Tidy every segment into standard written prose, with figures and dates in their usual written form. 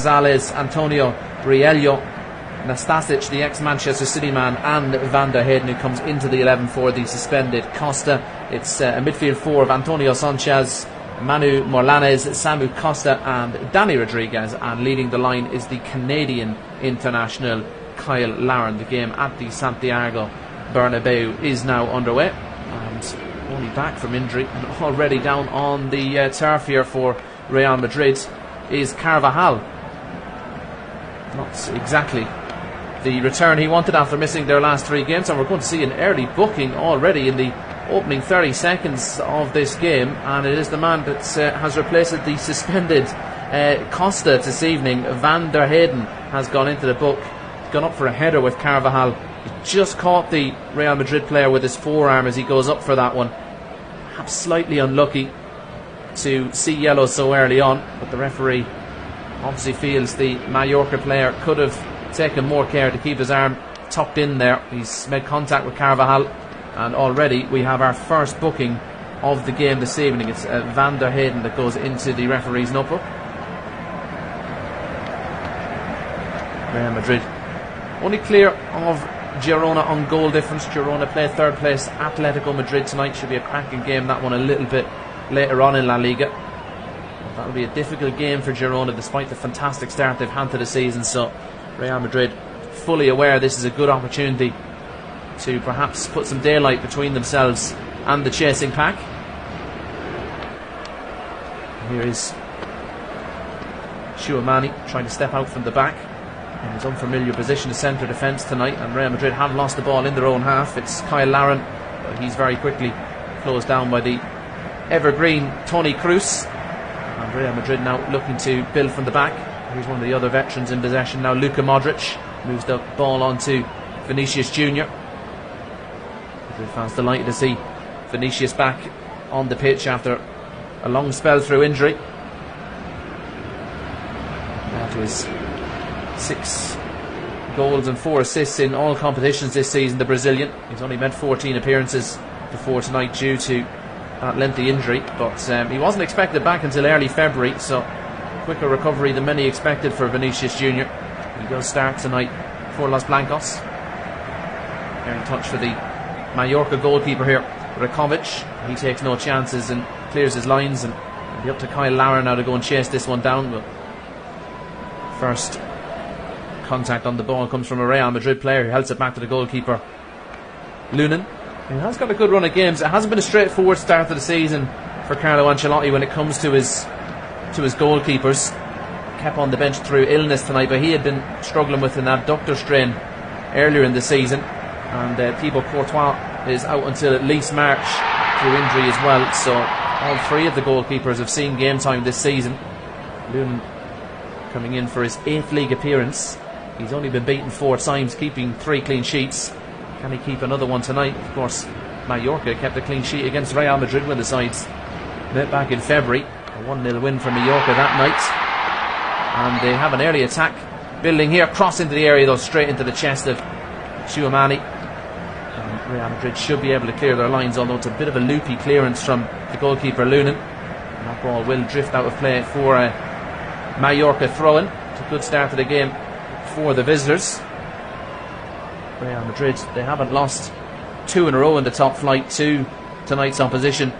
Gonzalez, Antonio Briello, Nastasic, the ex-Manchester City man, and Van der Heyden, who comes into the 11 for the suspended Costa. It's a midfield four of Antonio Sanchez, Manu Morlanes, Samu Costa and Dani Rodriguez, and leading the line is the Canadian international Kyle Larin. The game at the Santiago Bernabéu is now underway, and only back from injury and already down on the turf here for Real Madrid is Carvajal. Not exactly the return he wanted after missing their last 3 games, and we're going to see an early booking already in the opening 30 seconds of this game, and it is the man that has replaced the suspended Costa this evening. Van der Heyden has gone into the book, gone up for a header with Carvajal. He just caught the Real Madrid player with his forearm as he goes up for that one. Perhaps slightly unlucky to see yellow so early on, but the referee obviously feels the Mallorca player could have taken more care to keep his arm tucked in there. He's made contact with Carvajal, and already we have our first booking of the game this evening. It's Van der Heyden that goes into the referee's notebook. Real Madrid only clear of Girona on goal difference. Girona play third place Atletico Madrid tonight. Should be a cracking game, that one, a little bit later on in La Liga. That'll be a difficult game for Girona despite the fantastic start they've had to the season, so Real Madrid fully aware this is a good opportunity to perhaps put some daylight between themselves and the chasing pack. Here is Tchouameni trying to step out from the back in his unfamiliar position of centre defence tonight, and Real Madrid have lost the ball in their own half. It's Kyle Larin, but he's very quickly closed down by the evergreen Toni Kroos, and Real Madrid now looking to build from the back. Here's one of the other veterans in possession now, Luka Modric moves the ball onto Vinícius Júnior. Madrid fans delighted to see Vinícius back on the pitch after a long spell through injury. Now to his 6 goals and 4 assists in all competitions this season, the Brazilian. He's only made 14 appearances before tonight due to that lengthy injury, but he wasn't expected back until early February, so quicker recovery than many expected for Vinícius Júnior. He does start tonight for Los Blancos. Very touch for the Mallorca goalkeeper here, Rakovic. He takes no chances and clears his lines, and it'll be up to Kyle Larin now to go and chase this one down. But first contact on the ball comes from a Real Madrid player who helps it back to the goalkeeper Lunin. He has got a good run of games. It hasn't been a straightforward start to the season for Carlo Ancelotti when it comes to his goalkeepers. Kept on the bench through illness tonight, but he had been struggling with an abductor strain earlier in the season, and Thibaut Courtois is out until at least March through injury as well, so all 3 of the goalkeepers have seen game time this season. Lunin coming in for his 8th league appearance. He's only been beaten 4 times, keeping 3 clean sheets. Can he keep another one tonight? Of course, Mallorca kept a clean sheet against Real Madrid when the sides met back in February. A 1-0 win for Mallorca that night. And they have an early attack building here. Cross into the area though, straight into the chest of Tchouameni. And Real Madrid should be able to clear their lines, although it's a bit of a loopy clearance from the goalkeeper Lunin. And that ball will drift out of play for a Mallorca throw-in. It's a good start to the game for the visitors. Real Madrid, they haven't lost 2 in a row in the top flight to tonight's opposition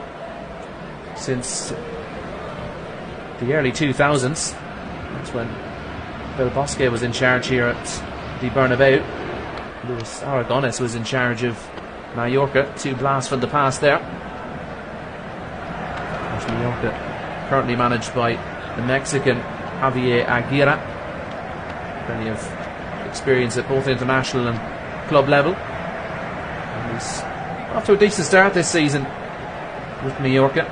since the early 2000s. That's when Del Bosque was in charge here at the Bernabéu. Luis Aragonés was in charge of Mallorca. 2 blasts from the past there. Mallorca currently managed by the Mexican Javier Aguirre. Plenty of experience at both international and club level. And he's off to a decent start this season with Mallorca.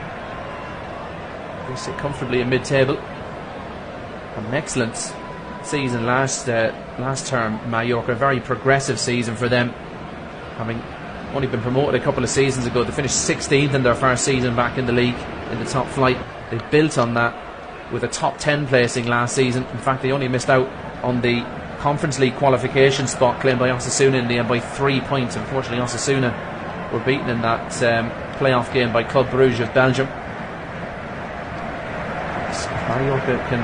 They sit comfortably in mid-table. An excellent season last term, Mallorca. Very progressive season for them, having only been promoted a couple of seasons ago. They finished 16th in their first season back in the league, in the top flight. They built on that with a top 10 placing last season. In fact, they only missed out on the Conference League qualification spot claimed by Osasuna in the end by 3 points. Unfortunately, Osasuna were beaten in that playoff game by Club Brugge of Belgium. Mallorca can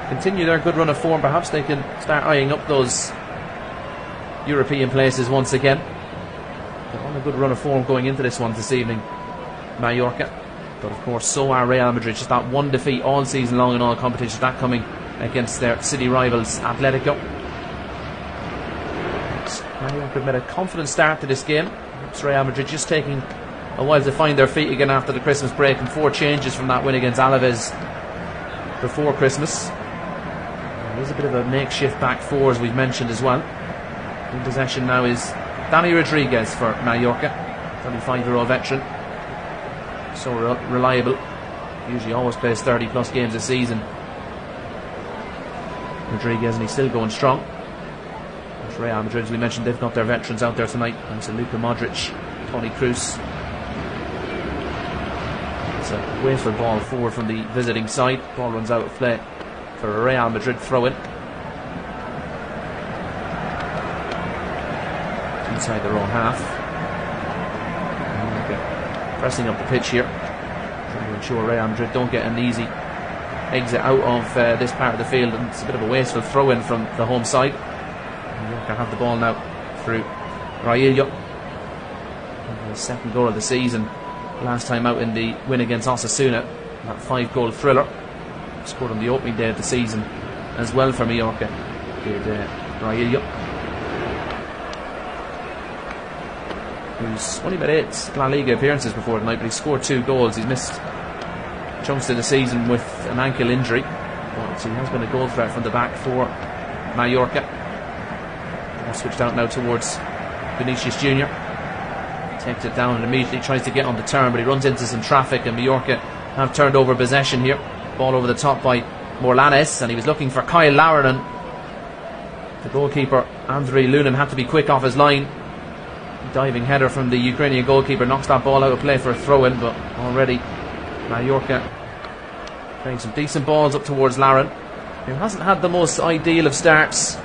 continue their good run of form, perhaps they can start eyeing up those European places once again. They're on a good run of form going into this one this evening, Mallorca. But of course, so are Real Madrid. Just that one defeat all season long in all competitions, that coming against their city rivals Atletico. Mallorca made a confident start to this game. It's Real Madrid just taking a while to find their feet again after the Christmas break, and 4 changes from that win against Alaves before Christmas. There's a bit of a makeshift back four, as we've mentioned as well. In possession now is Dani Rodriguez for Mallorca, 25-year-old veteran. So reliable, usually always plays 30 plus games a season, Rodriguez, and he's still going strong. As Real Madrid, as we mentioned, they've got their veterans out there tonight, thanks to Luka Modric, Toni Kroos. It's a wasteful ball forward from the visiting side. Ball runs out of play for a Real Madrid throw-in inside their own half. Pressing up the pitch here, trying to ensure Real Madrid don't get an easy exit out of this part of the field, and it's a bit of a wasteful throw-in from the home side. Mallorca have the ball now through Raillo. His second goal of the season, last time out in the win against Osasuna, that 5-goal thriller. Scored on the opening day of the season as well for Mallorca, did Raillo, who's only made 8 La Liga appearances before tonight, but he scored 2 goals. He's missed chunks of the season with an ankle injury, but he has been a goal threat from the back for Mallorca. Switched out now towards Vinícius Júnior. Takes it down and immediately tries to get on the turn, but he runs into some traffic, and Mallorca have turned over possession here. Ball over the top by Morlanes, and he was looking for Kyle Lauren. The goalkeeper, Andrei Lunin, had to be quick off his line. Diving header from the Ukrainian goalkeeper knocks that ball out of play for a throw-in, but already Mallorca playing some decent balls up towards Lauren, who hasn't had the most ideal of starts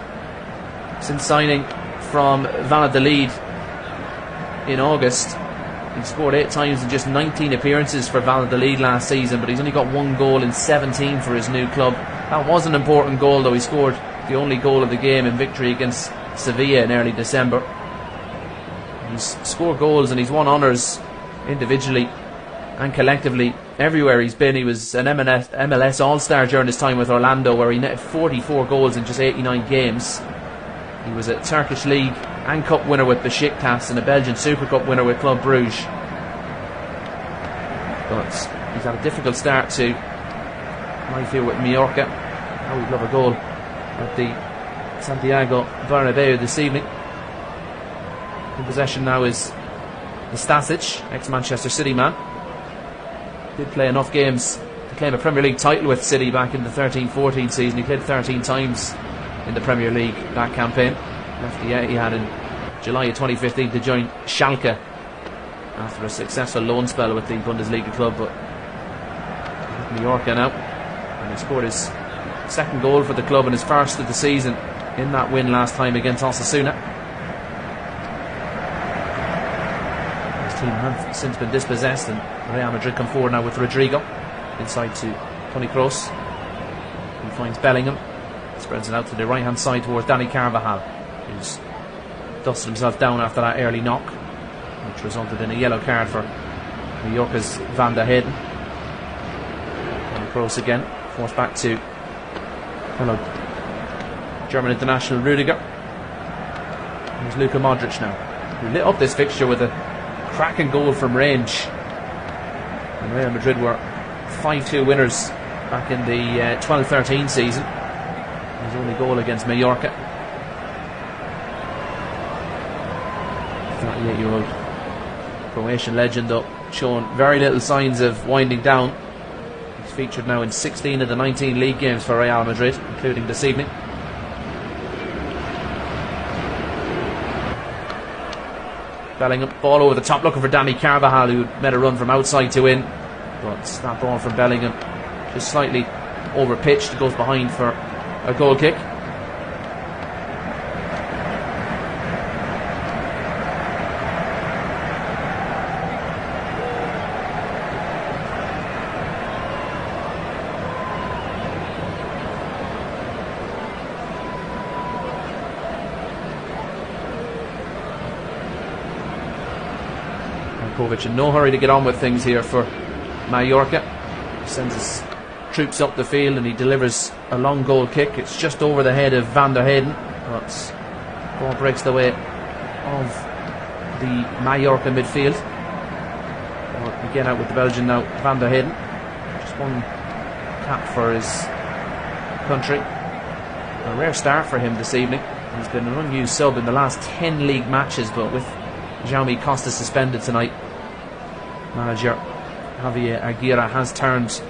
since signing from Valladolid in August. He scored 8 times in just 19 appearances for Valladolid last season, but he's only got 1 goal in 17 for his new club. That was an important goal, though. He scored the only goal of the game in victory against Sevilla in early December. He's scored goals and he's won honours individually and collectively everywhere he's been. He was an MLS All-Star during his time with Orlando, where he netted 44 goals in just 89 games. He was a Turkish League and Cup winner with Besiktas and a Belgian Super Cup winner with Club Brugge. But he's had a difficult start to life here with Mallorca. Now he'd love a goal at the Santiago Bernabéu this evening. In possession now is Stasic, ex-Manchester City man. Did play enough games to claim a Premier League title with City back in the 13-14 season. He played 13 times in the Premier League that campaign. Left the Etihad in July of 2015 to join Schalke after a successful loan spell with the Bundesliga club, but with Mallorca now, and he scored his second goal for the club and his first of the season in that win last time against Osasuna. Have since been dispossessed, and Real Madrid come forward now with Rodrigo inside to Toni Kroos. He finds Bellingham, spreads it out to the right hand side towards Dani Carvajal, who's dusted himself down after that early knock, which resulted in a yellow card for Mallorca's Van der Heyden. Toni Kroos again, forced back to fellow German international Rudiger. There's Luka Modric now, who lit up this fixture with a cracking goal from range. And Real Madrid were 5-2 winners back in the 12-13 season. His only goal against Mallorca. 38-year-old Croatian legend, though, showing very little signs of winding down. He's featured now in 16 of the 19 league games for Real Madrid, including this evening. Bellingham, ball over the top, looking for Dani Carvajal, who made a run from outside to in, but that ball from Bellingham just slightly over pitched. It goes behind for a goal kick. Stankovic in no hurry to get on with things here for Mallorca. He sends his troops up the field and he delivers a long goal kick. It's just over the head of Van der Heyden, but ball breaks the way of the Mallorca midfield. Again out with the Belgian now, Van der Heyden. Just one cap for his country. A rare start for him this evening. He's been an unused sub in the last 10 league matches, but with Jaume Costa suspended tonight, manager Javier Aguirre has turned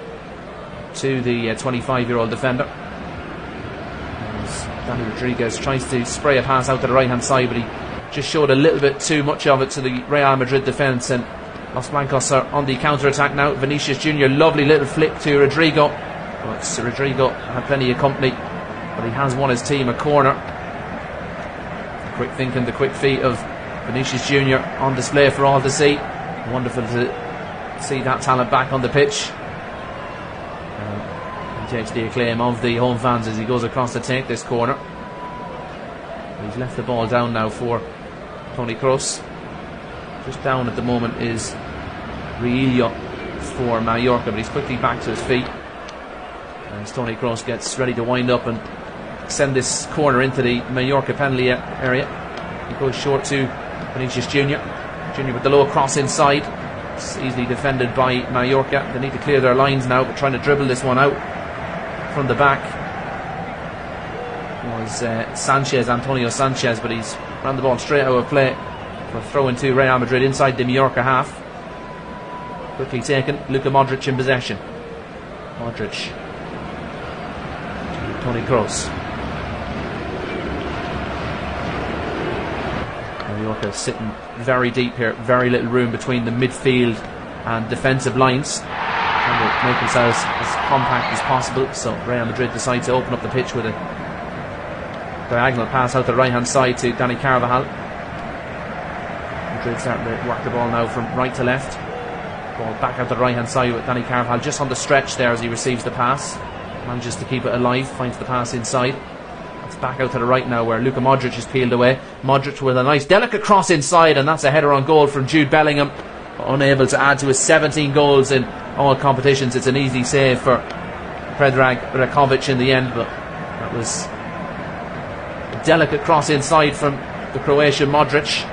to the 25-year-old defender. As Dani Rodriguez tries to spray a pass out to the right hand side, but he just showed a little bit too much of it to the Real Madrid defence, and Los Blancos are on the counter-attack now. Vinicius Júnior, lovely little flick to Rodrigo, but Rodrigo had plenty of company, but he has won his team a corner. The quick thinking, the quick feet of Vinícius Júnior on display for all to see. Wonderful to see that talent back on the pitch. He takes the acclaim of the home fans as he goes across to take this corner. He's left the ball down now for Toni Kroos. Just down at the moment is Riillo for Mallorca, but he's quickly back to his feet as Toni Kroos gets ready to wind up and send this corner into the Mallorca penalty area. He goes short to Vinícius Júnior. Júnior with the low cross inside. It's easily defended by Mallorca. They need to clear their lines now, but trying to dribble this one out from the back was Antonio Sanchez, but he's ran the ball straight out of play for a throw into Real Madrid inside the Mallorca half. Quickly taken. Luka Modric in possession. Modric. Toni Kroos. Mallorca sitting very deep here, very little room between the midfield and defensive lines, trying to make themselves as compact as possible. So Real Madrid decide to open up the pitch with a diagonal pass out the right hand side to Dani Carvajal. Madrid starting to work the ball now from right to left. Ball back out the right hand side with Dani Carvajal just on the stretch there as he receives the pass. Manages to keep it alive, finds the pass inside. It's back out to the right now where Luka Modric is peeled away. Modric with a nice delicate cross inside, and that's a header on goal from Jude Bellingham. Unable to add to his 17 goals in all competitions. It's an easy save for Predrag Rakovic in the end, but that was a delicate cross inside from the Croatian Modric.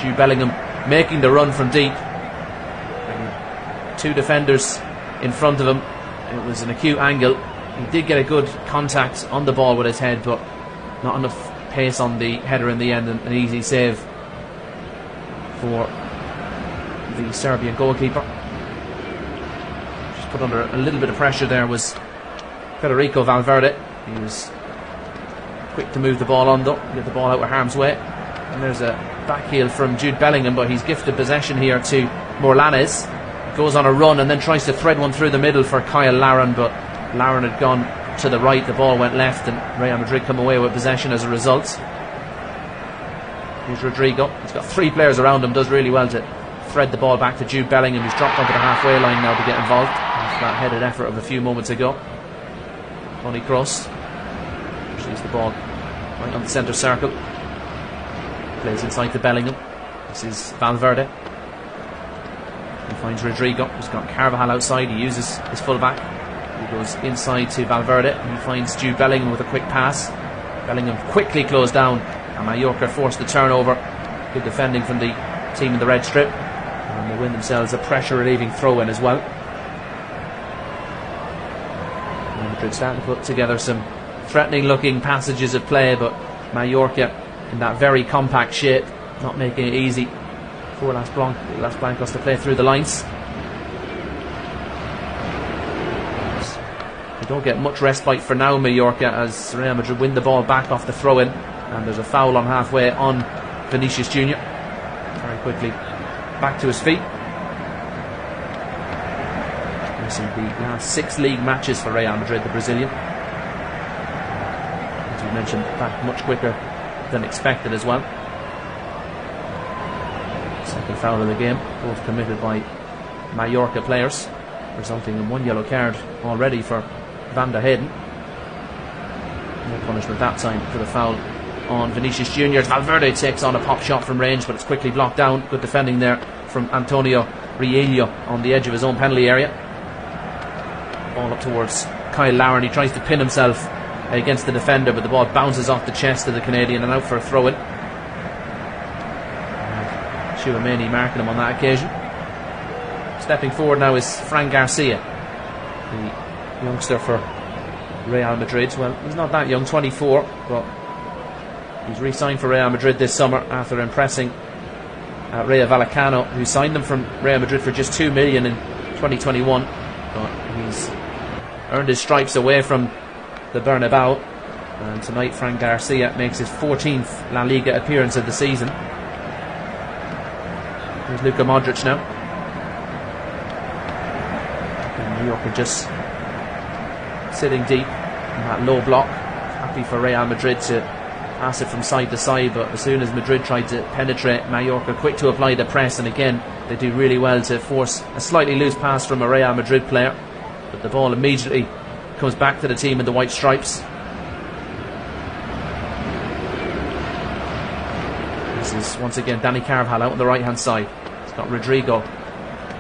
Jude Bellingham making the run from deep. And two defenders in front of him. It was an acute angle. He did get a good contact on the ball with his head, but not enough pace on the header in the end, and an easy save for the Serbian goalkeeper. Just put under a little bit of pressure there was Federico Valverde. He was quick to move the ball on though, get the ball out of harm's way. And there's a back heel from Jude Bellingham, but he's gifted possession here to Morlanes. Goes on a run and then tries to thread one through the middle for Kyle Larin, but Larin had gone to the right, the ball went left, and Real Madrid come away with possession as a result. Here's Rodrigo. He's got three players around him, does really well to thread the ball back to Jude Bellingham, who's dropped onto the halfway line now to get involved after that headed effort of a few moments ago. Toni Kroos sees the ball right on the centre circle, plays inside to Bellingham. This is Valverde. He finds Rodrigo, who's got Carvajal outside. He uses his full back. He goes inside to Valverde and he finds Jude Bellingham with a quick pass. Bellingham quickly closed down and Mallorca forced the turnover. Good defending from the team in the red strip, and they win themselves a pressure relieving throw in as well. Real Madrid starting to put together some threatening looking passages of play, but Mallorca in that very compact shape, not making it easy for Las Blancos to play through the lines. They don't get much respite for now, Mallorca, as Real Madrid win the ball back off the throw-in, and there's a foul on halfway on Vinícius Júnior. Very quickly back to his feet. Missing the last 6 league matches for Real Madrid, the Brazilian. As we mentioned, back much quicker than expected as well. Second foul of the game, both committed by Mallorca players, resulting in 1 yellow card already for Van der Heyden. No punishment that time for the foul on Vinícius Júnior. Valverde takes on a pop shot from range, but it's quickly blocked down. Good defending there from Antonio Riello on the edge of his own penalty area. Ball up towards Kyle Lauren. He tries to pin himself against the defender, but the ball bounces off the chest of the Canadian and out for a throw-in. Tchouaméni marking him on that occasion. Stepping forward now is Fran Garcia, the youngster for Real Madrid. Well, he's not that young, 24, but he's re-signed for Real Madrid this summer after impressing Rayo Vallecano, who signed him from Real Madrid for just $2 million in 2021. But he's earned his stripes away from the Bernabéu, and tonight Fran Garcia makes his 14th La Liga appearance of the season. Here's Luka Modric now. And Mallorca just sitting deep in that low block. Happy for Real Madrid to pass it from side to side, but as soon as Madrid tried to penetrate, Mallorca quick to apply the press, and again they do really well to force a slightly loose pass from a Real Madrid player, but the ball immediately comes back to the team in the white stripes. This is once again Dani Carvajal out on the right hand side. He's got Rodrigo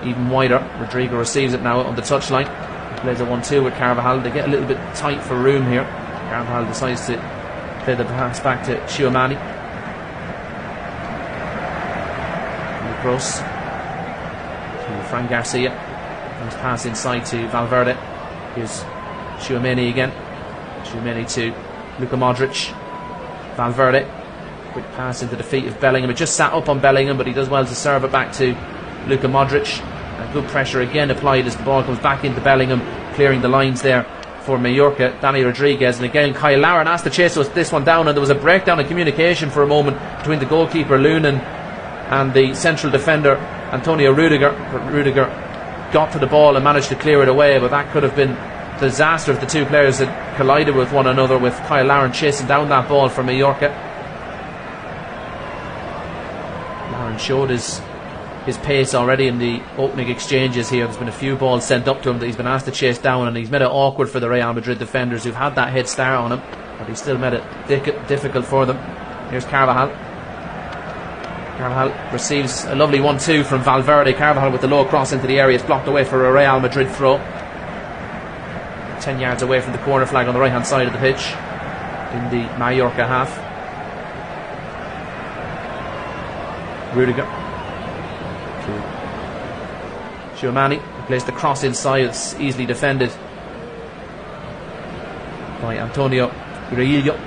even wider. Rodrigo receives it now on the touchline. He plays a 1-2 with Carvajal. They get a little bit tight for room here. Carvajal decides to play the pass back to Tchouaméni. Cross to Fran Garcia. Nice pass inside to Valverde. Here's Tchouaméni again. Tchouaméni to Luka Modric. Valverde. Quick pass into the feet of Bellingham. It just sat up on Bellingham, but he does well to serve it back to Luka Modric. Good pressure again applied as the ball comes back into Bellingham, clearing the lines there for Mallorca. Dani Rodriguez, and again Kyle Lauren asked to chase this one down, and there was a breakdown in communication for a moment between the goalkeeper Lunin and the central defender Antonio Rudiger. But Rudiger got to the ball and managed to clear it away, but that could have been a disaster if the two players had collided with one another, with Kyle Lauren chasing down that ball for Mallorca. Lauren showed his pace already in the opening exchanges here. There's been a few balls sent up to him that he's been asked to chase down, and he's made it awkward for the Real Madrid defenders who've had that head start on him, but he's still made it difficult for them. Here's Carvajal. Carvajal receives a lovely 1-2 from Valverde. Carvajal with the low cross into the area. It's blocked away for a Real Madrid throw. 10 yards away from the corner flag on the right hand side of the pitch in the Mallorca half. Rudiger. Tchouaméni plays the cross inside. It's easily defended by Antonio Riello.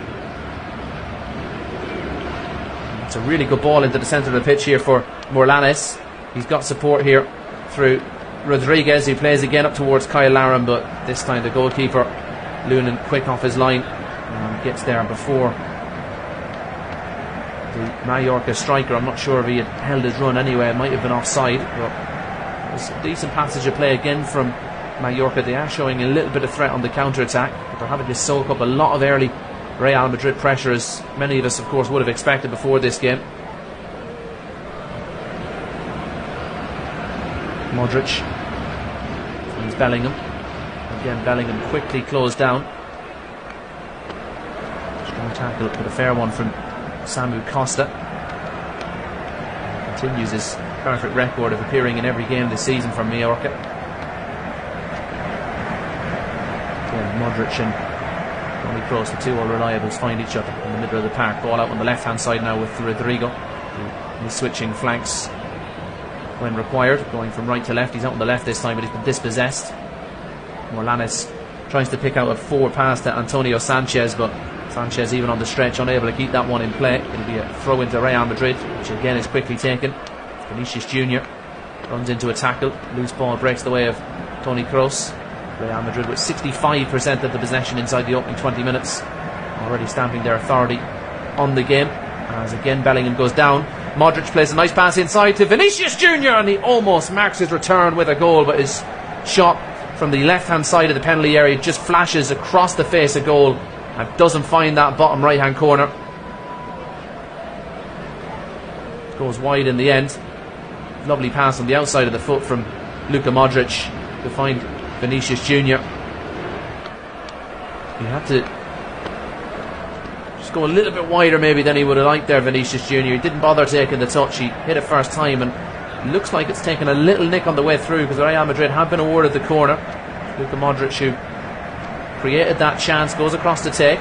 It's a really good ball into the centre of the pitch here for Morlanes. He's got support here through Rodriguez, who plays again up towards Kyle Lauren, but this time the goalkeeper Lunin quick off his line and gets there before the Mallorca striker. I'm not sure if he had held his run anyway. It might have been offside, but it was a decent passage of play again from Mallorca. They are showing a little bit of threat on the counter-attack, but they're having to soak up a lot of early Real Madrid pressure, as many of us of course would have expected before this game. Modric finds Bellingham. Again Bellingham quickly closed down. Strong tackle, but a fair one from Samu Costa. Continues his perfect record of appearing in every game this season for Mallorca. Again, Modric and Toni Kroos, the two all reliables, find each other in the middle of the park. Ball out on the left hand side now with Rodrigo, who is switching flanks when required, going from right to left. He's out on the left this time, but he's been dispossessed. Morlanes tries to pick out a forward pass to Antonio Sanchez, but Sanchez, even on the stretch, unable to keep that one in play. It'll be a throw into Real Madrid, which again is quickly taken. Vinícius Júnior runs into a tackle. Loose ball breaks the way of Toni Kroos. Real Madrid with 65% of the possession inside the opening 20 minutes, already stamping their authority on the game. As again Bellingham goes down, Modric plays a nice pass inside to Vinícius Júnior, and he almost marks his return with a goal, but his shot from the left hand side of the penalty area just flashes across the face of goal and doesn't find that bottom right hand corner. It goes wide in the end. Lovely pass on the outside of the foot from Luka Modric to find Vinícius Júnior. He had to just go a little bit wider maybe than he would have liked there, Vinícius Júnior. He didn't bother taking the touch. He hit it first time and Looks like it's taken a little nick on the way through, because Real Madrid have been awarded the corner. Luka Modric, who created that chance, goes across to take.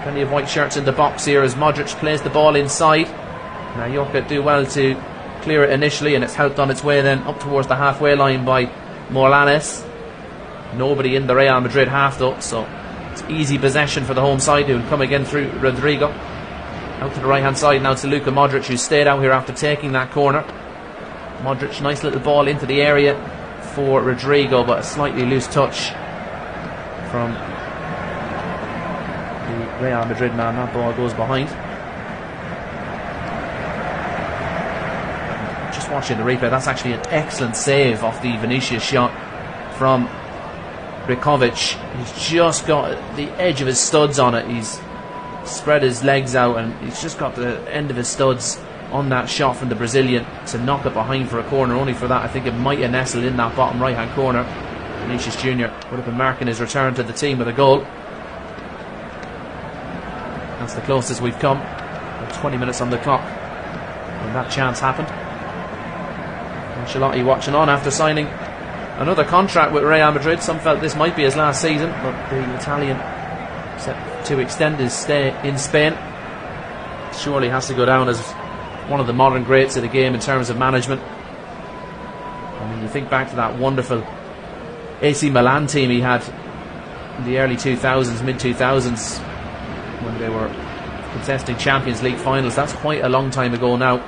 Plenty of white shirts in the box here as Modric plays the ball inside. Mallorca do well to clear it initially, and it's helped on its way then up towards the halfway line by Morales. Nobody in the Real Madrid half though, so it's easy possession for the home side, who will come again through Rodrigo. Out to the right hand side now to Luka Modric, who stayed out here after taking that corner. Modric, nice little ball into the area for Rodrigo, but a slightly loose touch from the Real Madrid man. That ball goes behind. Just watching the replay, that's actually an excellent save off the Vinícius shot from Rikovic. He's just got the edge of his studs on it. He's spread his legs out and he's just got the end of his studs on that shot from the Brazilian to knock it behind for a corner. Only for that, I think it might have nestled in that bottom right hand corner. Vinícius Júnior would have been marking his return to the team with a goal. That's the closest we've come. 20 minutes on the clock when that chance happened. Ancelotti watching on after signing another contract with Real Madrid. Some felt this might be his last season, but the Italian set to extend his stay in Spain. Surely has to go down as one of the modern greats of the game in terms of management. I mean, you think back to that wonderful AC Milan team he had in the early 2000s, mid 2000s, when they were contesting Champions League finals. That's quite a long time ago now,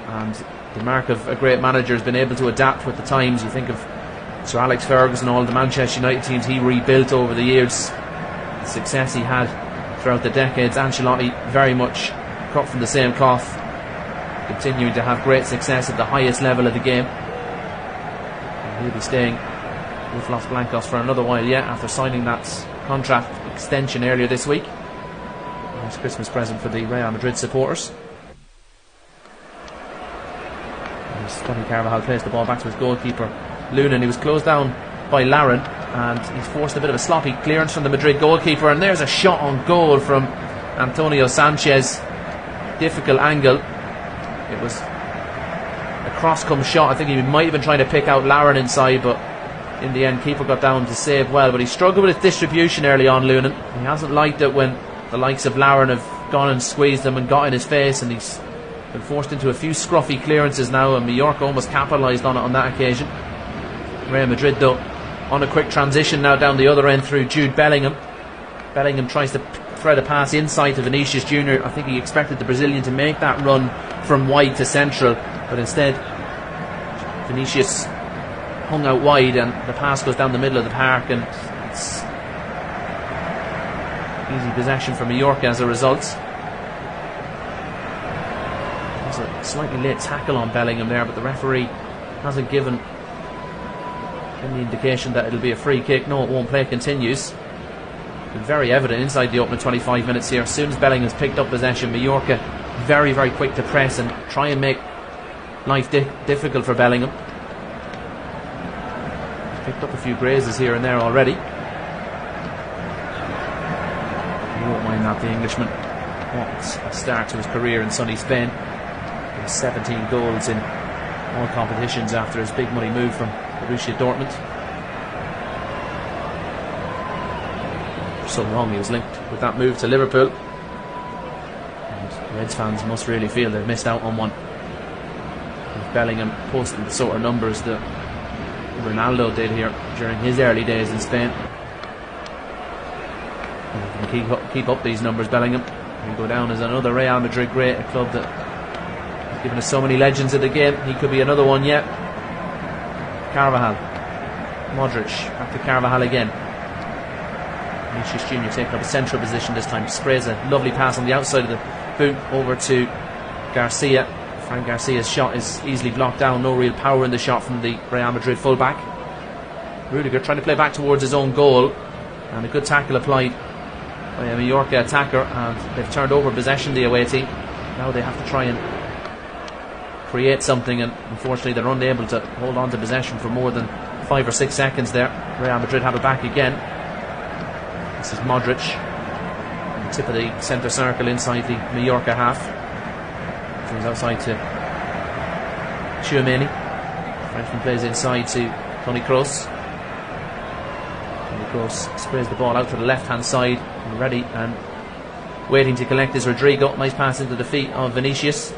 and the mark of a great manager has been able to adapt with the times. You think of Sir Alex Ferguson, all the Manchester United teams he rebuilt over the years, the success he had throughout the decades. Ancelotti very much cut from the same cloth, continuing to have great success at the highest level of the game. And he'll be staying with Los Blancos for another while yet, after signing that contract extension earlier this week. Nice Christmas present for the Real Madrid supporters. Dani Carvajal plays the ball back to his goalkeeper Lunin. He was closed down by Larin, and he's forced a bit of a sloppy clearance from the Madrid goalkeeper, and there's a shot on goal from Antonio Sanchez. Difficult angle. It was a cross-come shot. I think he might have been trying to pick out Larin inside, but in the end keeper got down to save well. But he struggled with his distribution early on, Lunin. He hasn't liked it when the likes of Larin have gone and squeezed him and got in his face, and he's been forced into a few scruffy clearances now, and Mallorca almost capitalised on it on that occasion. Real Madrid though on a quick transition now down the other end through Jude Bellingham. Bellingham tries to thread a pass inside to Vinícius Júnior. I think he expected the Brazilian to make that run from wide to central, but instead Vinícius hung out wide, and the pass goes down the middle of the park, and it's easy possession for Mallorca as a result. There's a slightly late tackle on Bellingham there, but the referee hasn't given any indication that it'll be a free kick. No, it won't. Play continues. Been very evident inside the opening 25 minutes here. As soon as Bellingham's picked up possession, Mallorca very, very quick to press and try and make life difficult for Bellingham. Picked up a few grazes here and there already. You won't mind that, the Englishman. What a start to his career in sunny Spain. 17 goals in all competitions after his big money move from Borussia Dortmund. For so long he was linked with that move to Liverpool, and Reds fans must really feel they've missed out on one, with Bellingham posting the sort of numbers that Ronaldo did here during his early days in Spain. And if he can keep up these numbers, Bellingham will go down as another Real Madrid great, a club that has given us so many legends of the game. He could be another one yet. Carvajal, Modric, back to Carvajal again. Vinícius Júnior taking up a central position this time. Sprays a lovely pass on the outside of the boot over to Garcia. Fran Garcia's shot is easily blocked down. No real power in the shot from the Real Madrid fullback. Rudiger trying to play back towards his own goal, and a good tackle applied by a Mallorca attacker, and they've turned over possession, the away team. Now they have to try and create something, and unfortunately they're unable to hold on to possession for more than 5 or 6 seconds there. Real Madrid have it back again. This is Modric, the tip of the centre circle inside the Mallorca half. Goes outside to Tchouaméni. Frenchman plays inside to Toni Kroos. Toni Kroos sprays the ball out to the left hand side, ready and waiting to collect is Rodrigo. Nice pass into the feet of Vinícius.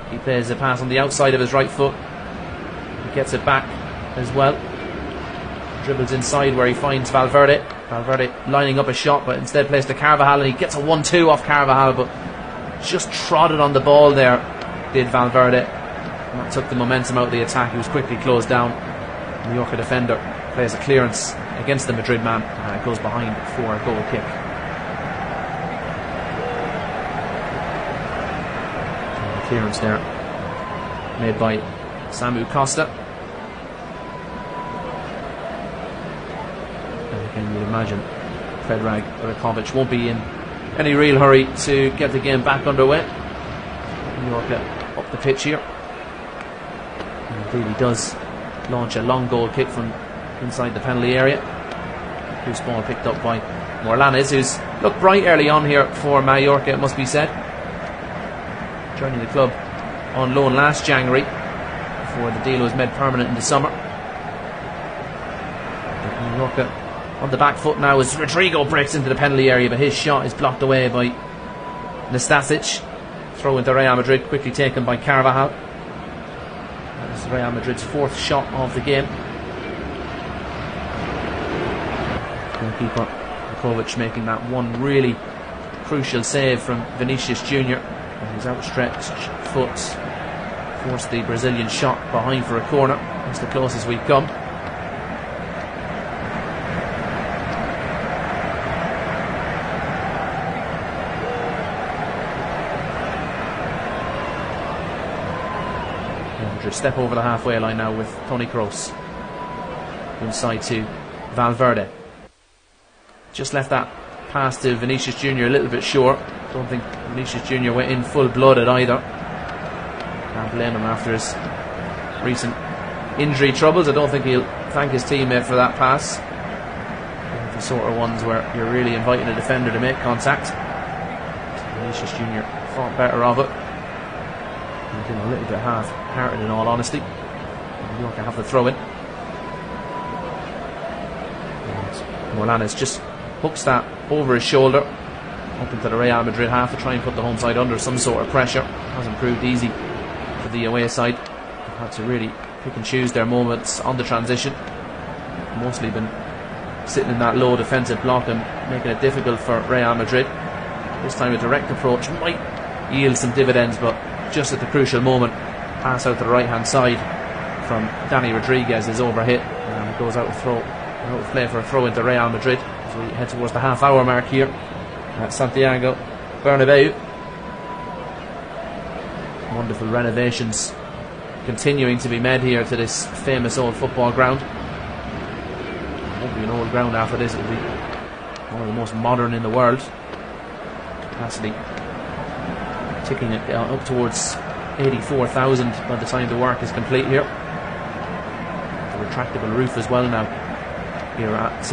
He plays a pass on the outside of his right foot. He gets it back as well. Dribbles inside where he finds Valverde. Valverde lining up a shot, but instead plays to Carvajal, and he gets a 1-2 off Carvajal, but just trotted on the ball there, did Valverde. And that took the momentum out of the attack. He was quickly closed down. The Mallorca defender plays a clearance against the Madrid man, and it goes behind for a goal kick. And the clearance there made by Samu Costa. And you'd imagine Predrag Rakovic won't be in any real hurry to get the game back underway. Mallorca up the pitch here. And indeed he does launch a long goal kick from inside the penalty area. Loose ball picked up by Morlanes, who's looked bright early on here for Mallorca, it must be said. Joining the club on loan last January before the deal was made permanent in the summer. Mallorca on the back foot now as Rodrigo breaks into the penalty area, but his shot is blocked away by Nastasic. Throw into Real Madrid, quickly taken by Carvajal. That is Real Madrid's fourth shot of the game. Goalkeeper Rakovic making that one really crucial save from Vinícius Júnior, and his outstretched foot forced the Brazilian shot behind for a corner. That's the closest we've come. Step over the halfway line now with Toni Kroos inside to Valverde. Just left that pass to Vinícius Júnior a little bit short. Don't think Vinícius Júnior went in full-blooded either. Can't blame him after his recent injury troubles. I don't think he'll thank his teammate for that pass. The sort of ones where you're really inviting a defender to make contact. Vinícius Júnior thought better of it. Been a little bit half-hearted in all honesty. Mallorca have the throw-in. Morlanes just hooks that over his shoulder up into the Real Madrid half to try and put the home side under some sort of pressure. Hasn't proved easy for the away side. They've had to really pick and choose their moments on the transition. Mostly been sitting in that low defensive block and making it difficult for Real Madrid. This time a direct approach might yield some dividends, but just at the crucial moment, pass out to the right hand side from Dani Rodriguez is overhit, and it goes out of play for a throw into Real Madrid as we head towards the half hour mark here at Santiago Bernabéu. Wonderful renovations continuing to be made here to this famous old football ground. It won't be an old ground after this, it'll be one of the most modern in the world. Capacity ticking it up towards 84,000 by the time the work is complete here. The retractable roof as well now here at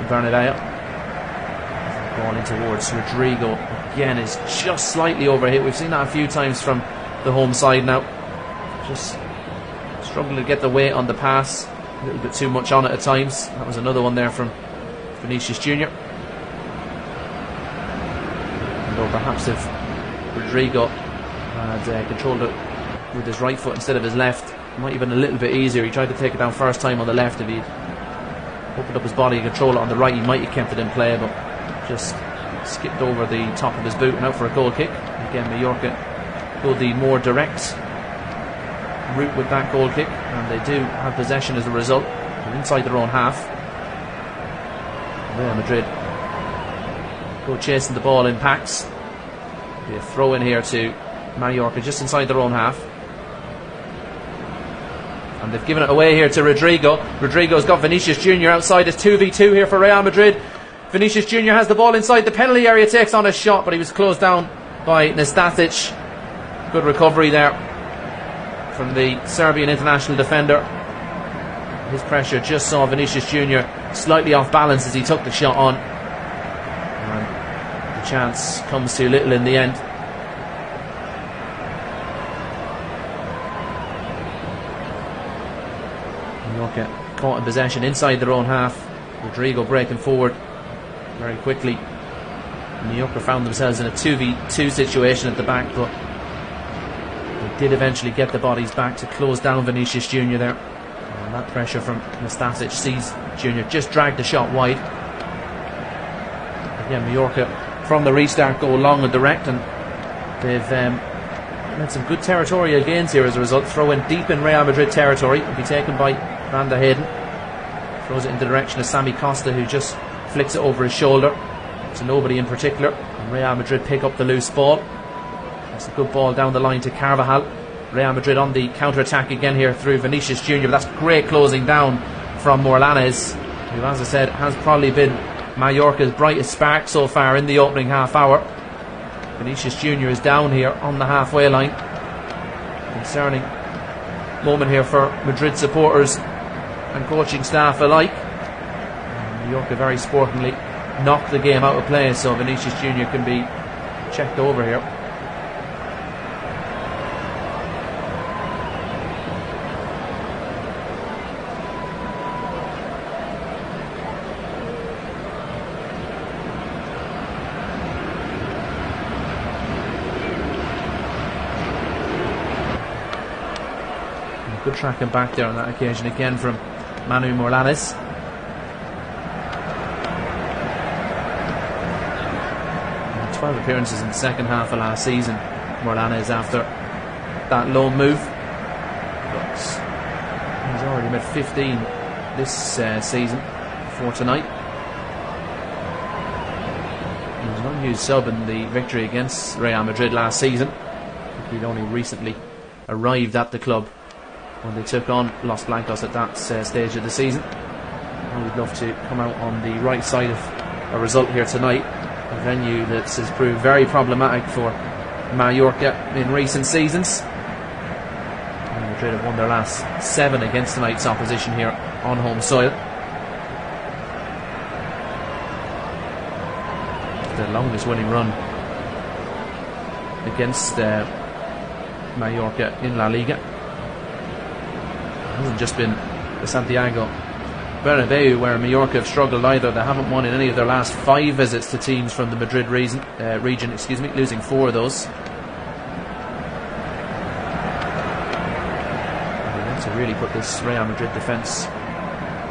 Bernabéu. Ball in towards Rodrigo again is just slightly overhit. We've seen that a few times from the home side now. Just struggling to get the weight on the pass, a little bit too much on it at times. That was another one there from Vinícius Júnior. And though perhaps if Rodrigo had controlled it with his right foot instead of his left, it might have been a little bit easier. He tried to take it down first time on the left. If he'd opened up his body and control it on the right, he might have kept it in play, but just skipped over the top of his boot and out for a goal kick. Again, Mallorca go the more direct route with that goal kick, and they do have possession as a result. They're inside their own half. Real Madrid go chasing the ball in packs. Be a throw in here to Mallorca just inside their own half, and they've given it away here to Rodrigo. Rodrigo's got Vinícius Júnior outside. It's 2v2 here for Real Madrid. Vinícius Júnior has the ball inside the penalty area, takes on a shot, but he was closed down by Nastasic. Good recovery there from the Serbian international defender. His pressure just saw Vinícius Júnior slightly off balance as he took the shot on, and the chance comes too little in the end. Mallorca caught in possession inside their own half. Rodrigo breaking forward very quickly. Mallorca found themselves in a 2v2 situation at the back, but they did eventually get the bodies back to close down Vinícius Júnior there. And that pressure from Nastasic sees Júnior just dragged the shot wide. Again, Mallorca from the restart go long and direct, and they've had some good territorial gains here as a result. Throw in deep in Real Madrid territory, will be taken by Van der Heyden. Throws it in the direction of Sammy Costa, who just flicks it over his shoulder to nobody in particular, and Real Madrid pick up the loose ball. That's a good ball down the line to Carvajal. Real Madrid on the counter-attack again here through Vinícius Júnior, but that's great closing down from Morlanes, who, as I said, has probably been Mallorca's brightest spark so far in the opening half hour. Vinícius Júnior is down here on the halfway line. Concerning moment here for Madrid supporters and coaching staff alike. Mallorca very sportingly knocked the game out of play, so Vinícius Júnior can be checked over here. Good tracking back there on that occasion again from Manu Morlanes. 12 appearances in the second half of last season, Morlanes, after that loan move, but he's already made 15 this season for tonight. He was an unused sub in the victory against Real Madrid last season. He'd only recently arrived at the club when they took on Los Blancos at that stage of the season. And we'd love to come out on the right side of a result here tonight, a venue that has proved very problematic for Mallorca in recent seasons. And Madrid have won their last 7 against tonight's opposition here on home soil. The longest winning run against Mallorca in La Liga. It hasn't just been the Santiago Bernabéu where Mallorca have struggled either. They haven't won in any of their last 5 visits to teams from the Madrid region, losing 4 of those. They want to really put this Real Madrid defence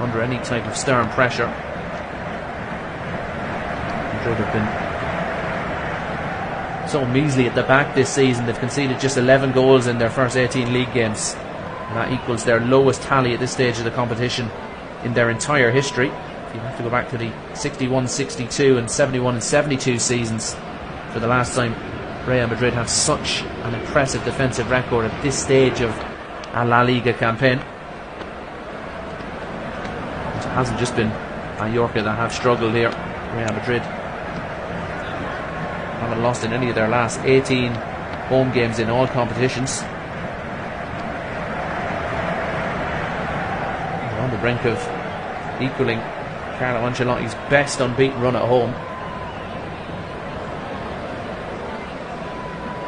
under any type of stern pressure. Madrid have been so measly at the back this season. They've conceded just 11 goals in their first 18 league games, and that equals their lowest tally at this stage of the competition in their entire history. You have to go back to the 61-62 and 71-72 seasons for the last time Real Madrid have such an impressive defensive record at this stage of a La Liga campaign. It hasn't just been Mallorca that have struggled here. Real Madrid haven't lost in any of their last 18 home games in all competitions. On the brink of equaling Carlo Ancelotti's best unbeaten run at home.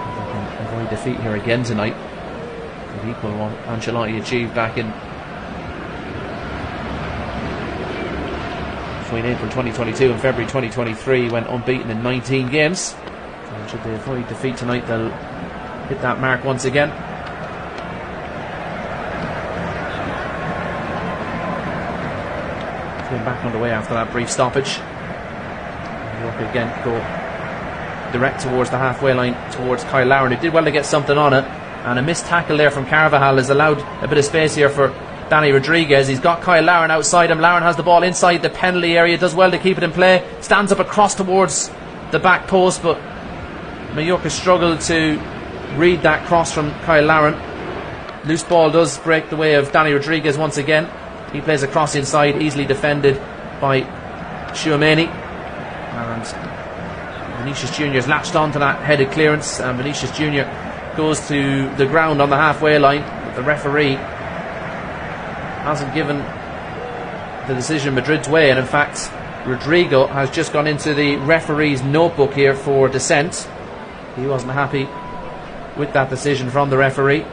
If they can avoid defeat here again tonight, and equal what Ancelotti achieved back in between April 2022 and February 2023, when unbeaten in 19 games. So should they avoid defeat tonight, they'll hit that mark once again. Back underway after that brief stoppage. Mallorca again go direct towards the halfway line, towards Kyle Lauren, who did well to get something on it, and a missed tackle there from Carvajal has allowed a bit of space here for Dani Rodriguez. He's got Kyle Lauren outside him. Lauren has the ball inside the penalty area, does well to keep it in play, stands up across towards the back post, but Mallorca struggled to read that cross from Kyle Lauren. Loose ball does break the way of Dani Rodriguez once again. He plays a cross inside, easily defended by Tchouameni, and Vinícius Júnior has latched on to that headed clearance, and Vinícius Júnior goes to the ground on the halfway line. But the referee hasn't given the decision Madrid's way, and in fact Rodrigo has just gone into the referee's notebook here for dissent. He wasn't happy with that decision from the referee.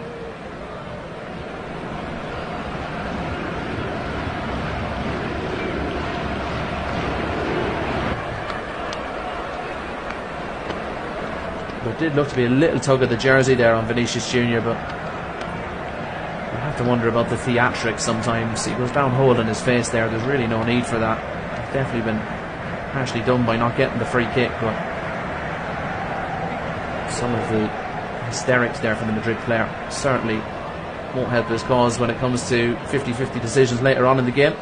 There did look to be a little tug of the jersey there on Vinícius Júnior, but I have to wonder about the theatrics sometimes. He goes down holding his face there. There's really no need for that. It's definitely been harshly done by not getting the free kick, but some of the hysterics there from the Madrid player certainly won't help his cause when it comes to 50-50 decisions later on in the game.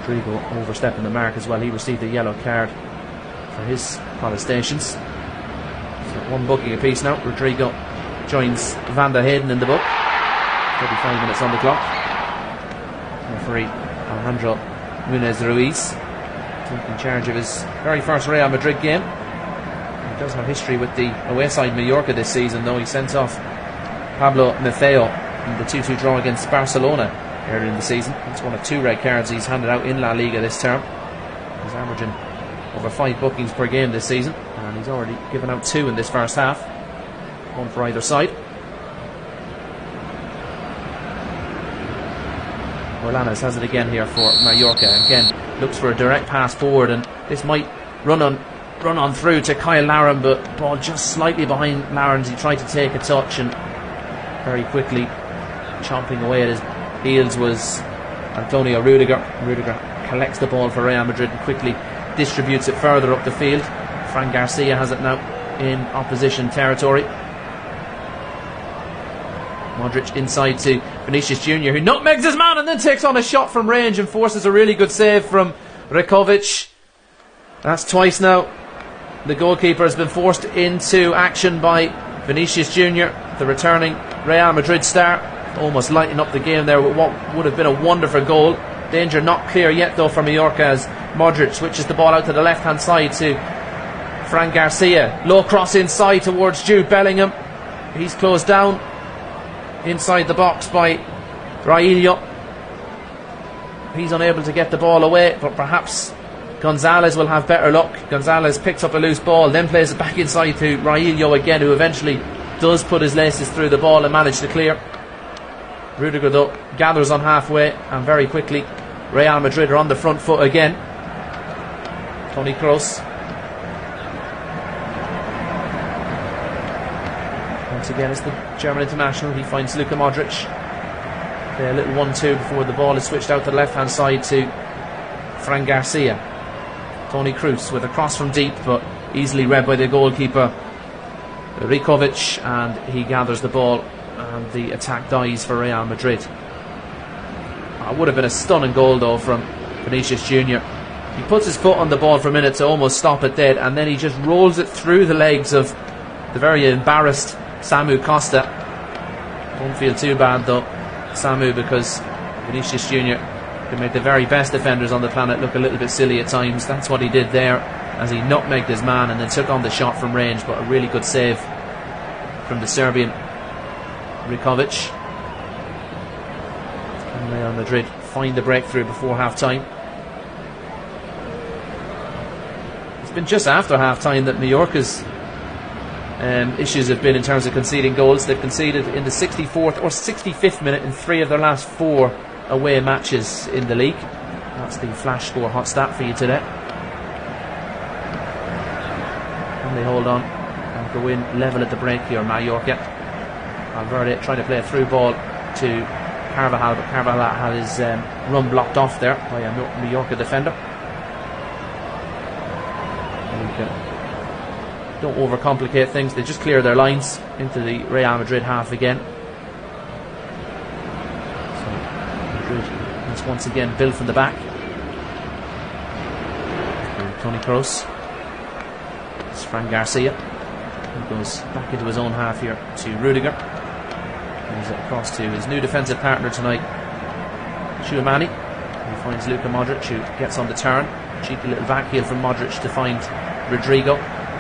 Rodrigo overstepping the mark as well. He received a yellow card for his protestations. So one booking apiece now. Rodrigo joins Van der Heyden in the book. 35 minutes on the clock. Referee Alejandro Munez Ruiz taking charge of his very first Real Madrid game. He does have history with the away side Mallorca this season, though. He sent off Pablo Maffeo in the 2-2 draw against Barcelona earlier in the season. It's one of 2 red cards he's handed out in La Liga this term. He's averaging over 5 bookings per game this season, and he's already given out 2 in this first half, 1 for either side. Orlanes has it again here for Mallorca. Again, looks for a direct pass forward, and this might run on through to Kyle Larin, but ball just slightly behind Larin's. He tried to take a touch, and very quickly chomping away at his heels was Antonio Rudiger. Rudiger collects the ball for Real Madrid and quickly distributes it further up the field. Fran Garcia has it now in opposition territory. Modric inside to Vinícius Júnior, who nutmegs his man and then takes on a shot from range and forces a really good save from Rekovic. That's twice now the goalkeeper has been forced into action by Vinícius Júnior, the returning Real Madrid star, almost lighting up the game there with what would have been a wonderful goal. Danger not clear yet though for Mallorca as Modric switches the ball out to the left hand side to Fran Garcia. Low cross inside towards Jude Bellingham. He's closed down inside the box by Raillo. He's unable to get the ball away, but perhaps Gonzalez will have better luck. Gonzalez picks up a loose ball, then plays it back inside to Raillo again, who eventually does put his laces through the ball and manage to clear. Rudiger though gathers on halfway, and very quickly Real Madrid are on the front foot again. Toni Kroos. Once again it's the German international. He finds Luka Modric. Play a little 1-2 before the ball is switched out to the left hand side to Fran Garcia. Toni Kroos with a cross from deep, but easily read by the goalkeeper Rekovic, and he gathers the ball, and the attack dies for Real Madrid. It would have been a stunning goal though from Vinícius Júnior. He puts his foot on the ball for a minute to almost stop it dead, and then he just rolls it through the legs of the very embarrassed Samu Costa. Don't feel too bad though, Samu, because Vinícius Júnior can make the very best defenders on the planet look a little bit silly at times. That's what he did there as he nutmegged his man and then took on the shot from range, but a really good save from the Serbian Rekovic. And Real Madrid find the breakthrough before half time. It's been just after half time that Mallorca's issues have been in terms of conceding goals. They've conceded in the 64th or 65th minute in 3 of their last 4 away matches in the league. That's the flash score hot stat for you today. And they hold on and go in level at the break here, Mallorca. Valverde trying to play a through ball to Carvajal, but Carvajal had his run blocked off there by a Mallorca defender. Don't overcomplicate things, they just clear their lines into the Real Madrid half again. It's once again built from the back. Toni Kroos. It's Fran Garcia, who goes back into his own half here to Rudiger. Moves it across to his new defensive partner tonight, Tchouameni, who finds Luka Modric, who gets on the turn. Cheeky little backheel from Modric to find Rodrigo.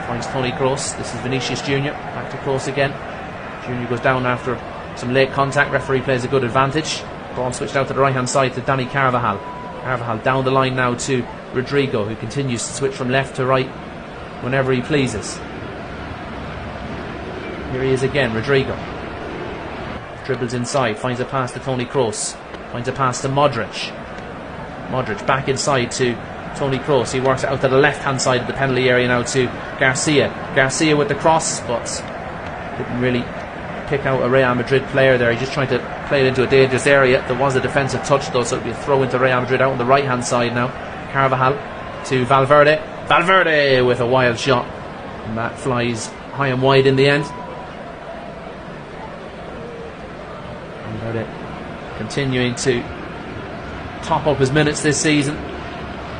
Finds Toni Kroos. This is Vinícius Júnior. Back to Kroos again. Júnior goes down after some late contact. Referee plays a good advantage. Ball switched out to the right hand side to Dani Carvajal. Carvajal down the line now to Rodrigo, who continues to switch from left to right whenever he pleases. Here he is again, Rodrigo. Dribbles inside, finds a pass to Toni Kroos. Finds a pass to Modric. Modric back inside to Toni Kroos. He works out to the left hand side of the penalty area now to Garcia. Garcia with the cross, but didn't really pick out a Real Madrid player there. He just tried to play it into a dangerous area. There was a defensive touch though, so it'll be a throw into Real Madrid out on the right hand side now. Carvajal to Valverde. Valverde with a wild shot, and that flies high and wide in the end. Valverde continuing to top up his minutes this season.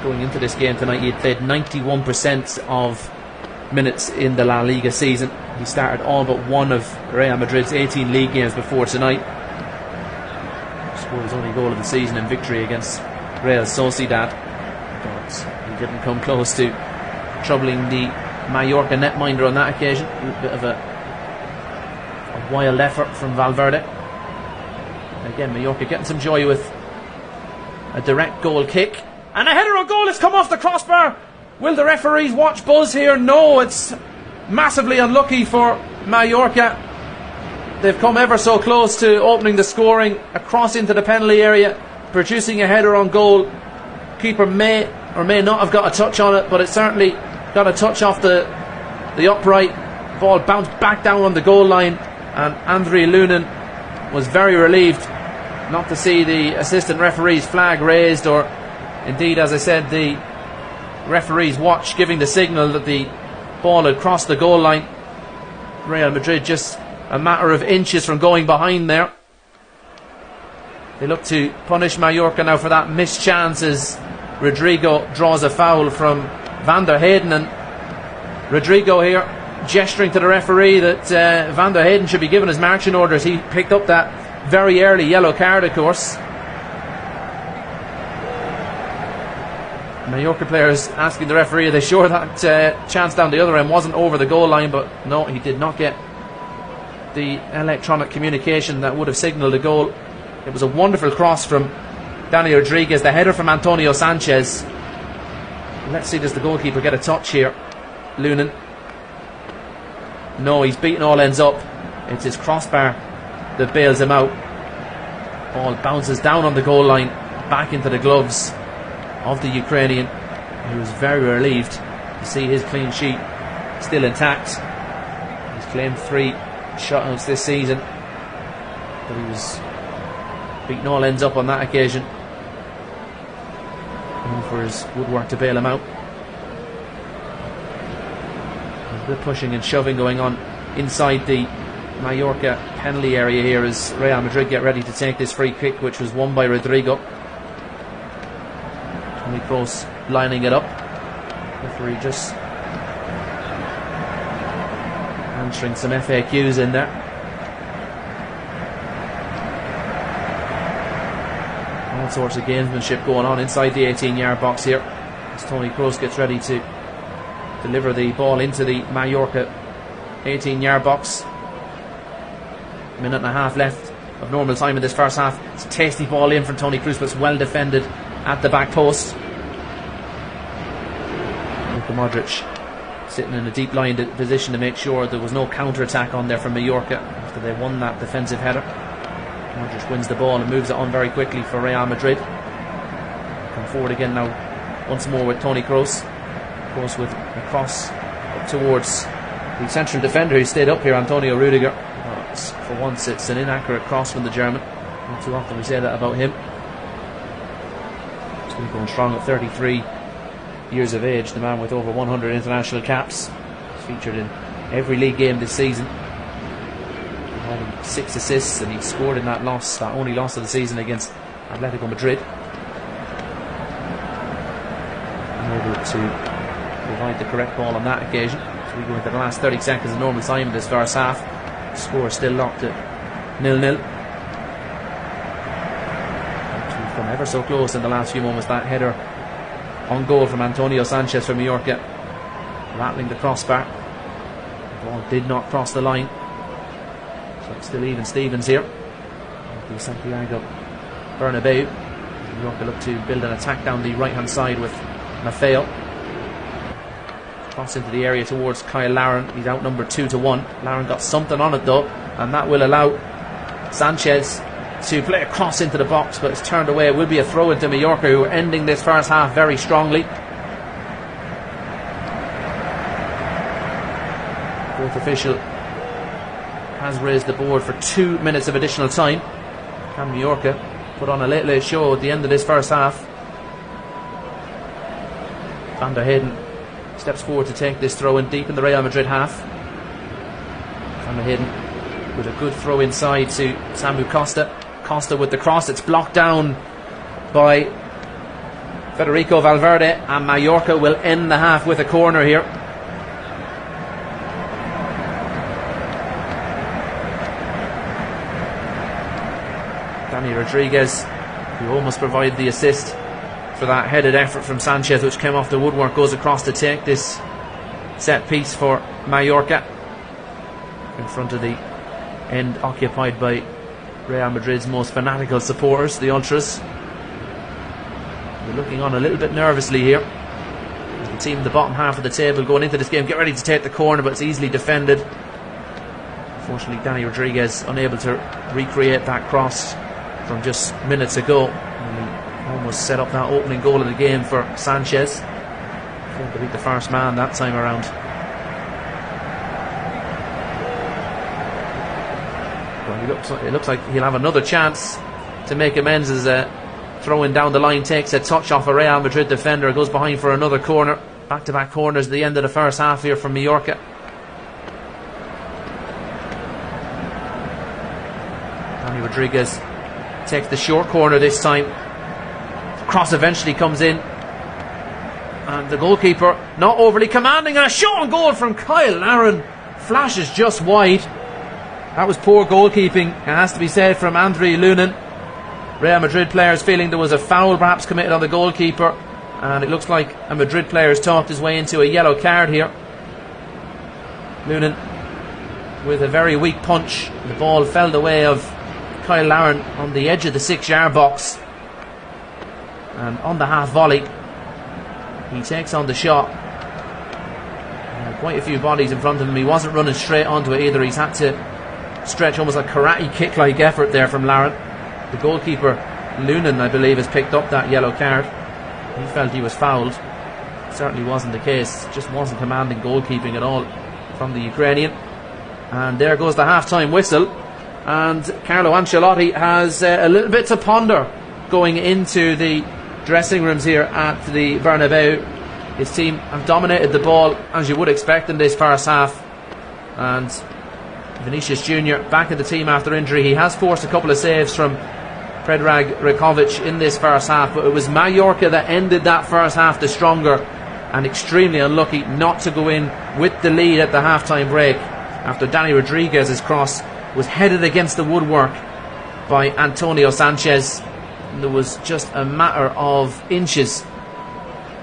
Going into this game tonight, he had played 91% of minutes in the La Liga season. He started all but one of Real Madrid's 18 league games before tonight. Scored his only goal of the season in victory against Real Sociedad, but he didn't come close to troubling the Mallorca netminder on that occasion. A bit of a wild effort from Valverde. Again, Mallorca getting some joy with a direct goal kick, and a header on goal has come off the crossbar. Will the referees watch buzz here? No, it's massively unlucky for Mallorca. They've come ever so close to opening the scoring, across into the penalty area, producing a header on goal. Keeper may or may not have got a touch on it, but it certainly got a touch off the upright. Ball bounced back down on the goal line, and Andre Lunin was very relieved not to see the assistant referee's flag raised, or indeed, as I said, the referee's watch giving the signal that the ball had crossed the goal line. Real Madrid just a matter of inches from going behind there. They look to punish Mallorca now for that missed chance as Rodrigo draws a foul from Van der Heyden, and Rodrigo here gesturing to the referee that Van der Heyden should be given his marching orders. He picked up that very early yellow card, of course. Mallorca players asking the referee, are they sure that chance down the other end wasn't over the goal line? But no, he did not get the electronic communication that would have signalled a goal. It was a wonderful cross from Dani Rodriguez, the header from Antonio Sanchez. Let's see, does the goalkeeper get a touch here? Lunin. No, he's beaten all ends up. It's his crossbar that bails him out. Ball bounces down on the goal line, back into the gloves of the Ukrainian, who was very relieved to see his clean sheet still intact. He's claimed 3 shutouts this season, but he was beaten all ends up on that occasion, and for his woodwork to bail him out. There's a bit of pushing and shoving going on inside the Mallorca penalty area here as Real Madrid get ready to take this free kick, which was won by Rodrigo. Toni Kroos lining it up. Referee just answering some FAQs in there. All sorts of gamesmanship going on inside the 18-yard box here as Toni Kroos gets ready to deliver the ball into the Mallorca 18-yard box. Minute and a half left of normal time in this first half. It's a tasty ball in from Toni Kroos, but it's well defended at the back post. Luka Modric sitting in a deep line position to make sure there was no counter-attack on there from Mallorca after they won that defensive header. Modric wins the ball and moves it on very quickly for Real Madrid. Come forward again now once more with Toni Kroos. Kroos with a cross up towards the central defender who stayed up here, Antonio Rudiger. For once it's an inaccurate cross from the German. Not too often we say that about him. He's been going strong at 33 years of age, the man with over 100 international caps. He's featured in every league game this season. He had 6 assists, and he scored in that loss, that only loss of the season against Atletico Madrid. Able to provide the correct ball on that occasion. So we go into the last 30 seconds of normal time in this first half. Score still locked at 0-0. We've come ever so close in the last few moments. That header on goal from Antonio Sanchez from Mallorca, rattling the crossbar. The ball did not cross the line, so it's still even Stevens here at the Santiago Bernabéu. Mallorca look to build an attack down the right hand side with Maffeo. Cross into the area towards Kyle Larin. He's outnumbered 2-1. Larin got something on it though, and that will allow Sanchez to play a cross into the box, but it's turned away. It will be a throw into Mallorca, who are ending this first half very strongly. Fourth official has raised the board for 2 minutes of additional time. Can Mallorca put on a late show at the end of this first half? Van der Heyden steps forward to take this throw in deep in the Real Madrid half. Van der Heyden with a good throw inside to Samu Costa. Costa with the cross, it's blocked down by Federico Valverde, and Mallorca will end the half with a corner here. Dani Rodriguez, who almost provided the assist for that headed effort from Sanchez, which came off the woodwork, goes across to take this set piece for Mallorca in front of the end occupied by Real Madrid's most fanatical supporters, the Ultras. They're looking on a little bit nervously here. The team in the bottom half of the table going into this game get ready to take the corner, but it's easily defended. Unfortunately, Dani Rodriguez unable to recreate that cross from just minutes ago. He almost set up that opening goal of the game for Sanchez. Failed to beat the first man that time around. Well, it looks like he'll have another chance to make amends as throwing down the line takes a touch off a Real Madrid defender, goes behind for another corner. Back-to-back corners at the end of the first half here from Mallorca. Dani Rodriguez takes the short corner this time. Cross eventually comes in, and the goalkeeper not overly commanding, and a shot on goal from Kyle Larin flashes just wide. That was poor goalkeeping, it has to be said, from Andre Lunin. Real Madrid players feeling there was a foul perhaps committed on the goalkeeper, and it looks like a Madrid player has talked his way into a yellow card here. Lunin with a very weak punch. The ball fell the way of Kyle Larin on the edge of the 6-yard box, and on the half volley he takes on the shot. Quite a few bodies in front of him. He wasn't running straight onto it either. He's had to stretch almost a karate kick like effort there from Larin. The goalkeeper, Lunin, I believe, has picked up that yellow card. He felt he was fouled. Certainly wasn't the case. Just wasn't commanding goalkeeping at all from the Ukrainian. And there goes the half-time whistle, and Carlo Ancelotti has a little bit to ponder going into the dressing rooms here at the Bernabéu. His team have dominated the ball as you would expect in this first half, and Vinícius Júnior back in the team after injury. He has forced a couple of saves from Predrag Rajkovic in this first half, but it was Mallorca that ended that first half the stronger, and extremely unlucky not to go in with the lead at the half-time break after Dani Rodriguez's cross was headed against the woodwork by Antonio Sanchez. And there was just a matter of inches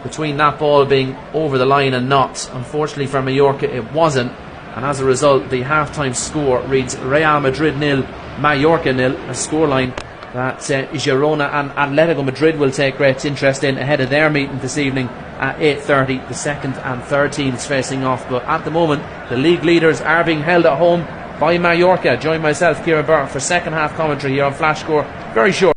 between that ball being over the line and not. Unfortunately for Mallorca, it wasn't, and as a result the half-time score reads Real Madrid 0, Mallorca 0, a scoreline that Girona and Atletico Madrid will take great interest in ahead of their meeting this evening at 8:30. The second and third teams facing off, but at the moment the league leaders are being held at home by Mallorca. Join myself, Kieran Burke, for second half commentary here on Flash Score very short.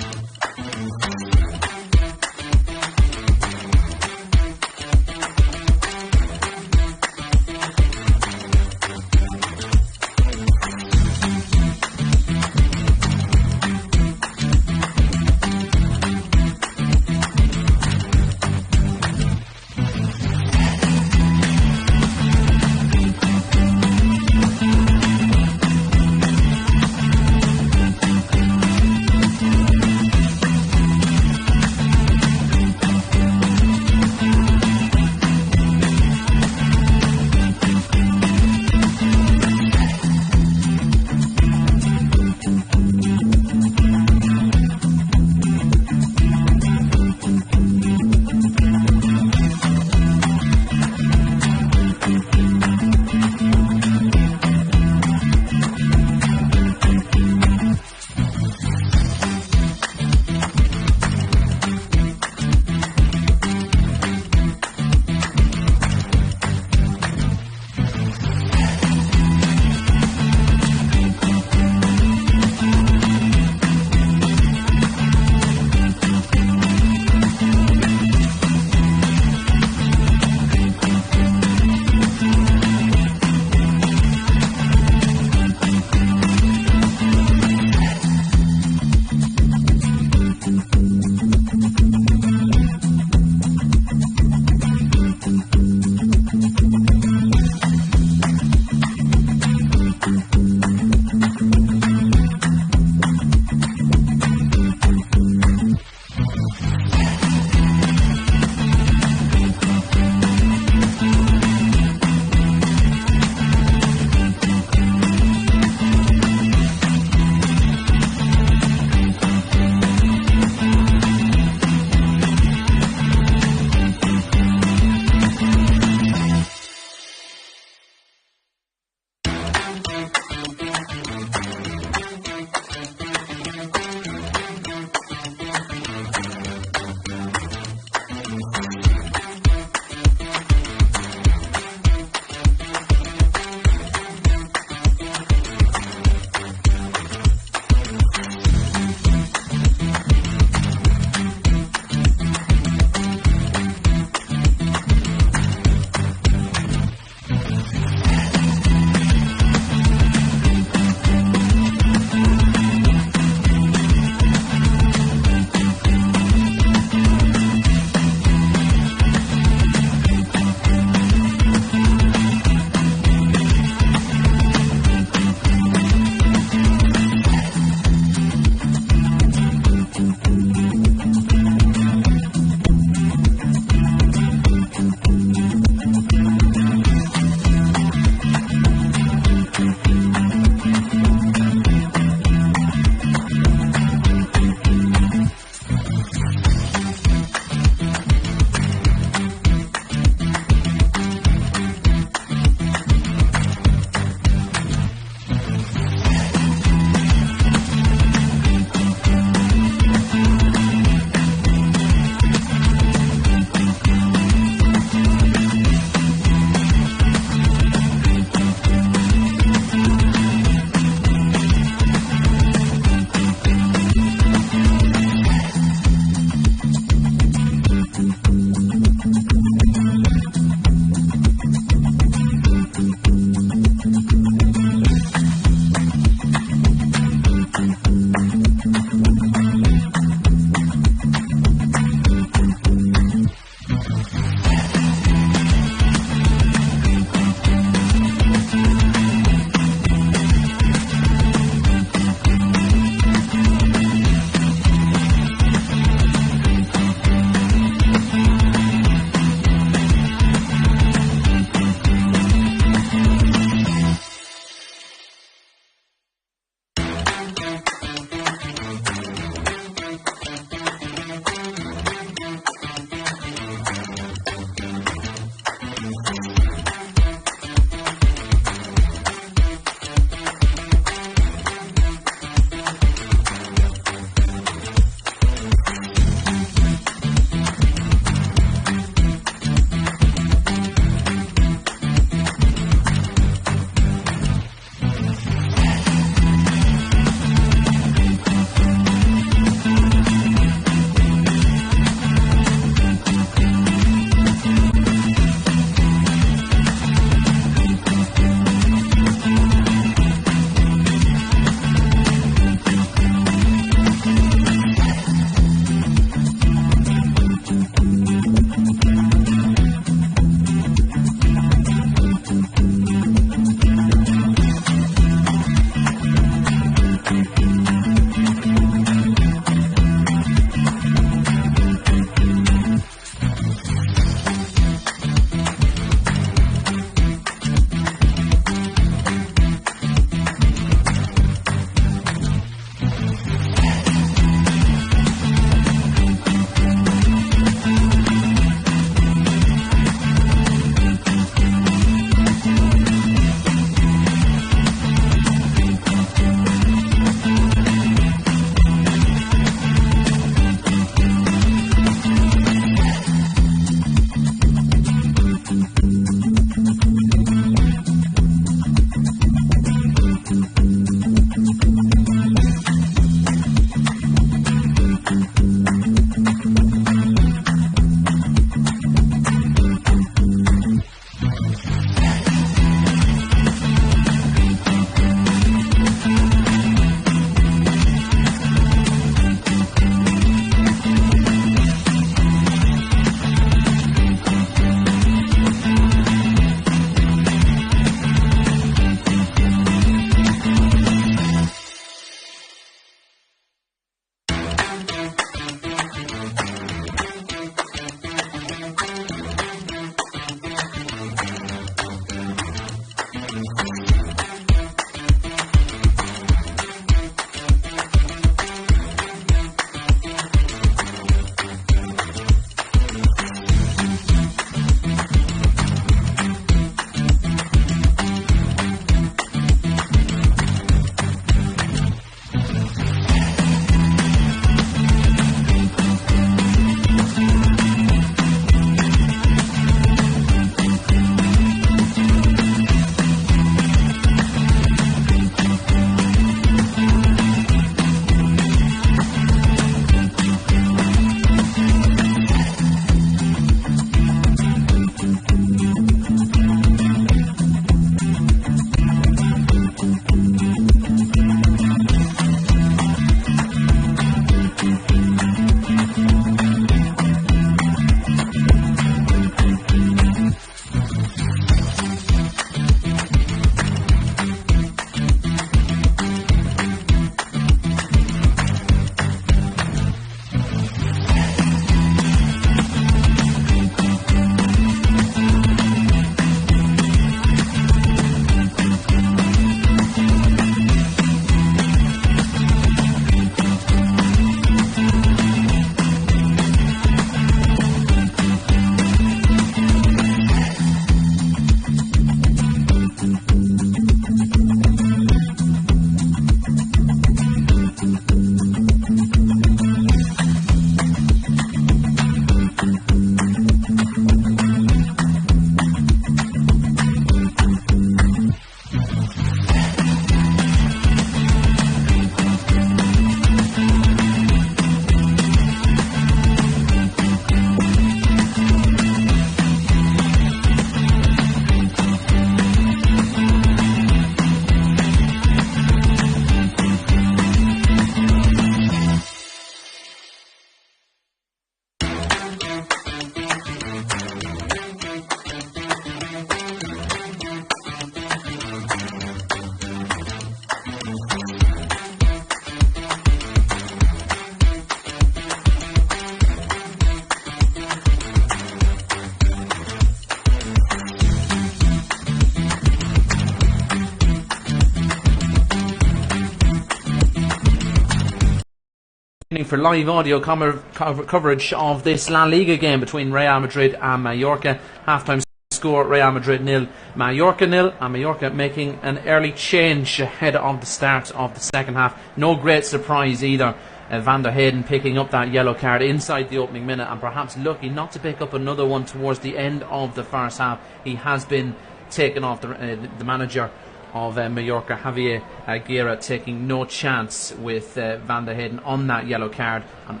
waiting for live audio coverage of this La Liga game between Real Madrid and Mallorca. Half-time score, Real Madrid 0, Mallorca 0, and Mallorca making an early change ahead of the start of the second half. No great surprise either. Van der Heyden picking up that yellow card inside the opening minute, and perhaps lucky not to pick up another one towards the end of the first half. He has been taken off. The manager of Mallorca, Javier Aguirre, taking no chance with Van der Heyden on that yellow card, and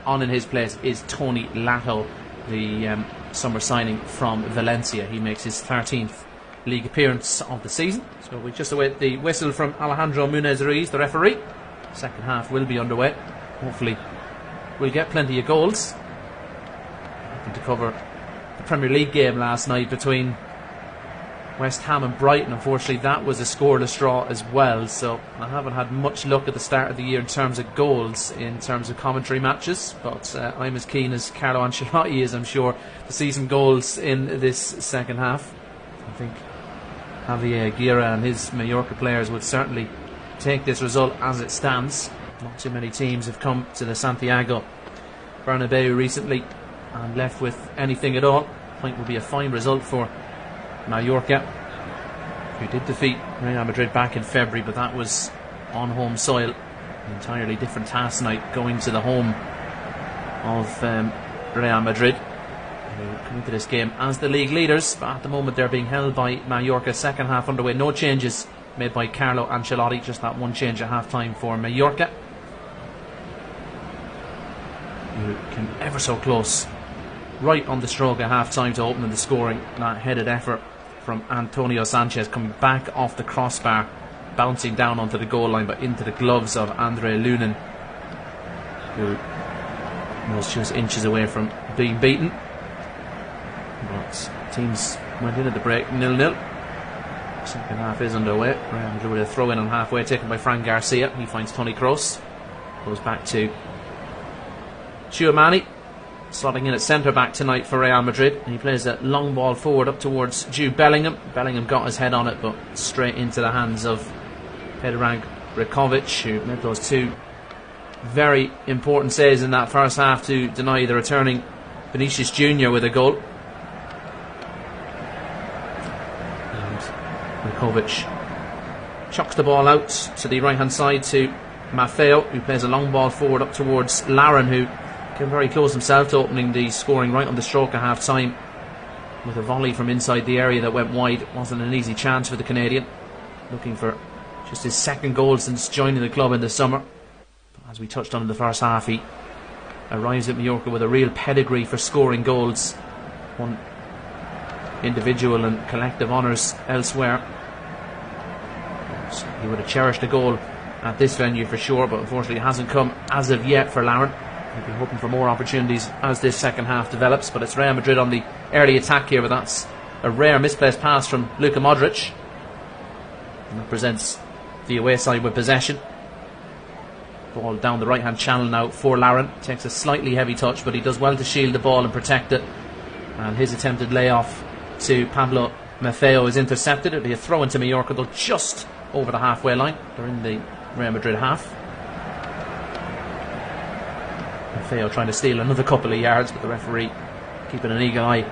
on in his place is Tony Lato, the summer signing from Valencia. He makes his 13th league appearance of the season. So we just await the whistle from Alejandro Munez-Ruiz, the referee. Second half will be underway. Hopefully we'll get plenty of goals. Looking to cover the Premier League game last night between West Ham and Brighton. Unfortunately that was a scoreless draw as well, so I haven't had much luck at the start of the year in terms of goals, in terms of commentary matches, but I'm as keen as Carlo Ancelotti is, I'm sure, to see some goals in this second half. I think Javier Aguirre and his Mallorca players would certainly take this result as it stands. Not too many teams have come to the Santiago Bernabéu recently and left with anything at all. I think would be a fine result for Mallorca, who did defeat Real Madrid back in February, but that was on home soil. An entirely different task tonight, going to the home of Real Madrid, who come into this game as the league leaders, but at the moment they're being held by Mallorca. Second half underway. No changes made by Carlo Ancelotti, just that one change at half time for Mallorca, who came ever so close right on the stroke at half time to opening the scoring. That headed effort from Antonio Sanchez coming back off the crossbar, bouncing down onto the goal line but into the gloves of Andre Lunin, who was just inches away from being beaten. But teams went in at the break 0-0. Second half is underway. Real Madrid with a throw in on halfway, taken by Fran Garcia. He finds Toni Kroos, goes back to Tchouameni, slotting in at centre back tonight for Real Madrid, and he plays a long ball forward up towards Jude Bellingham. Bellingham got his head on it, but straight into the hands of Predrag Rikovic, who made those two very important saves in that first half to deny the returning Vinícius Júnior with a goal. Rikovic chucks the ball out to the right hand side to Maffeo, who plays a long ball forward up towards Larin, who came very close himself to opening the scoring right on the stroke at half time with a volley from inside the area that went wide. Wasn't an easy chance for the Canadian, looking for just his second goal since joining the club in the summer. But as we touched on in the first half, he arrives at Mallorca with a real pedigree for scoring goals, won individual and collective honours elsewhere. He would have cherished a goal at this venue for sure, but unfortunately it hasn't come as of yet for Larin. He'll be hoping for more opportunities as this second half develops, but it's Real Madrid on the early attack here, but that's a rare misplaced pass from Luka Modric, and that presents the away side with possession. Ball down the right hand channel now for Larin. Takes a slightly heavy touch, but he does well to shield the ball and protect it, and his attempted layoff to Pablo Maffeo is intercepted. It'll be a throw into Mallorca, though just over the halfway line. They're in the Real Madrid half. Maffeo trying to steal another couple of yards, but the referee keeping an eagle eye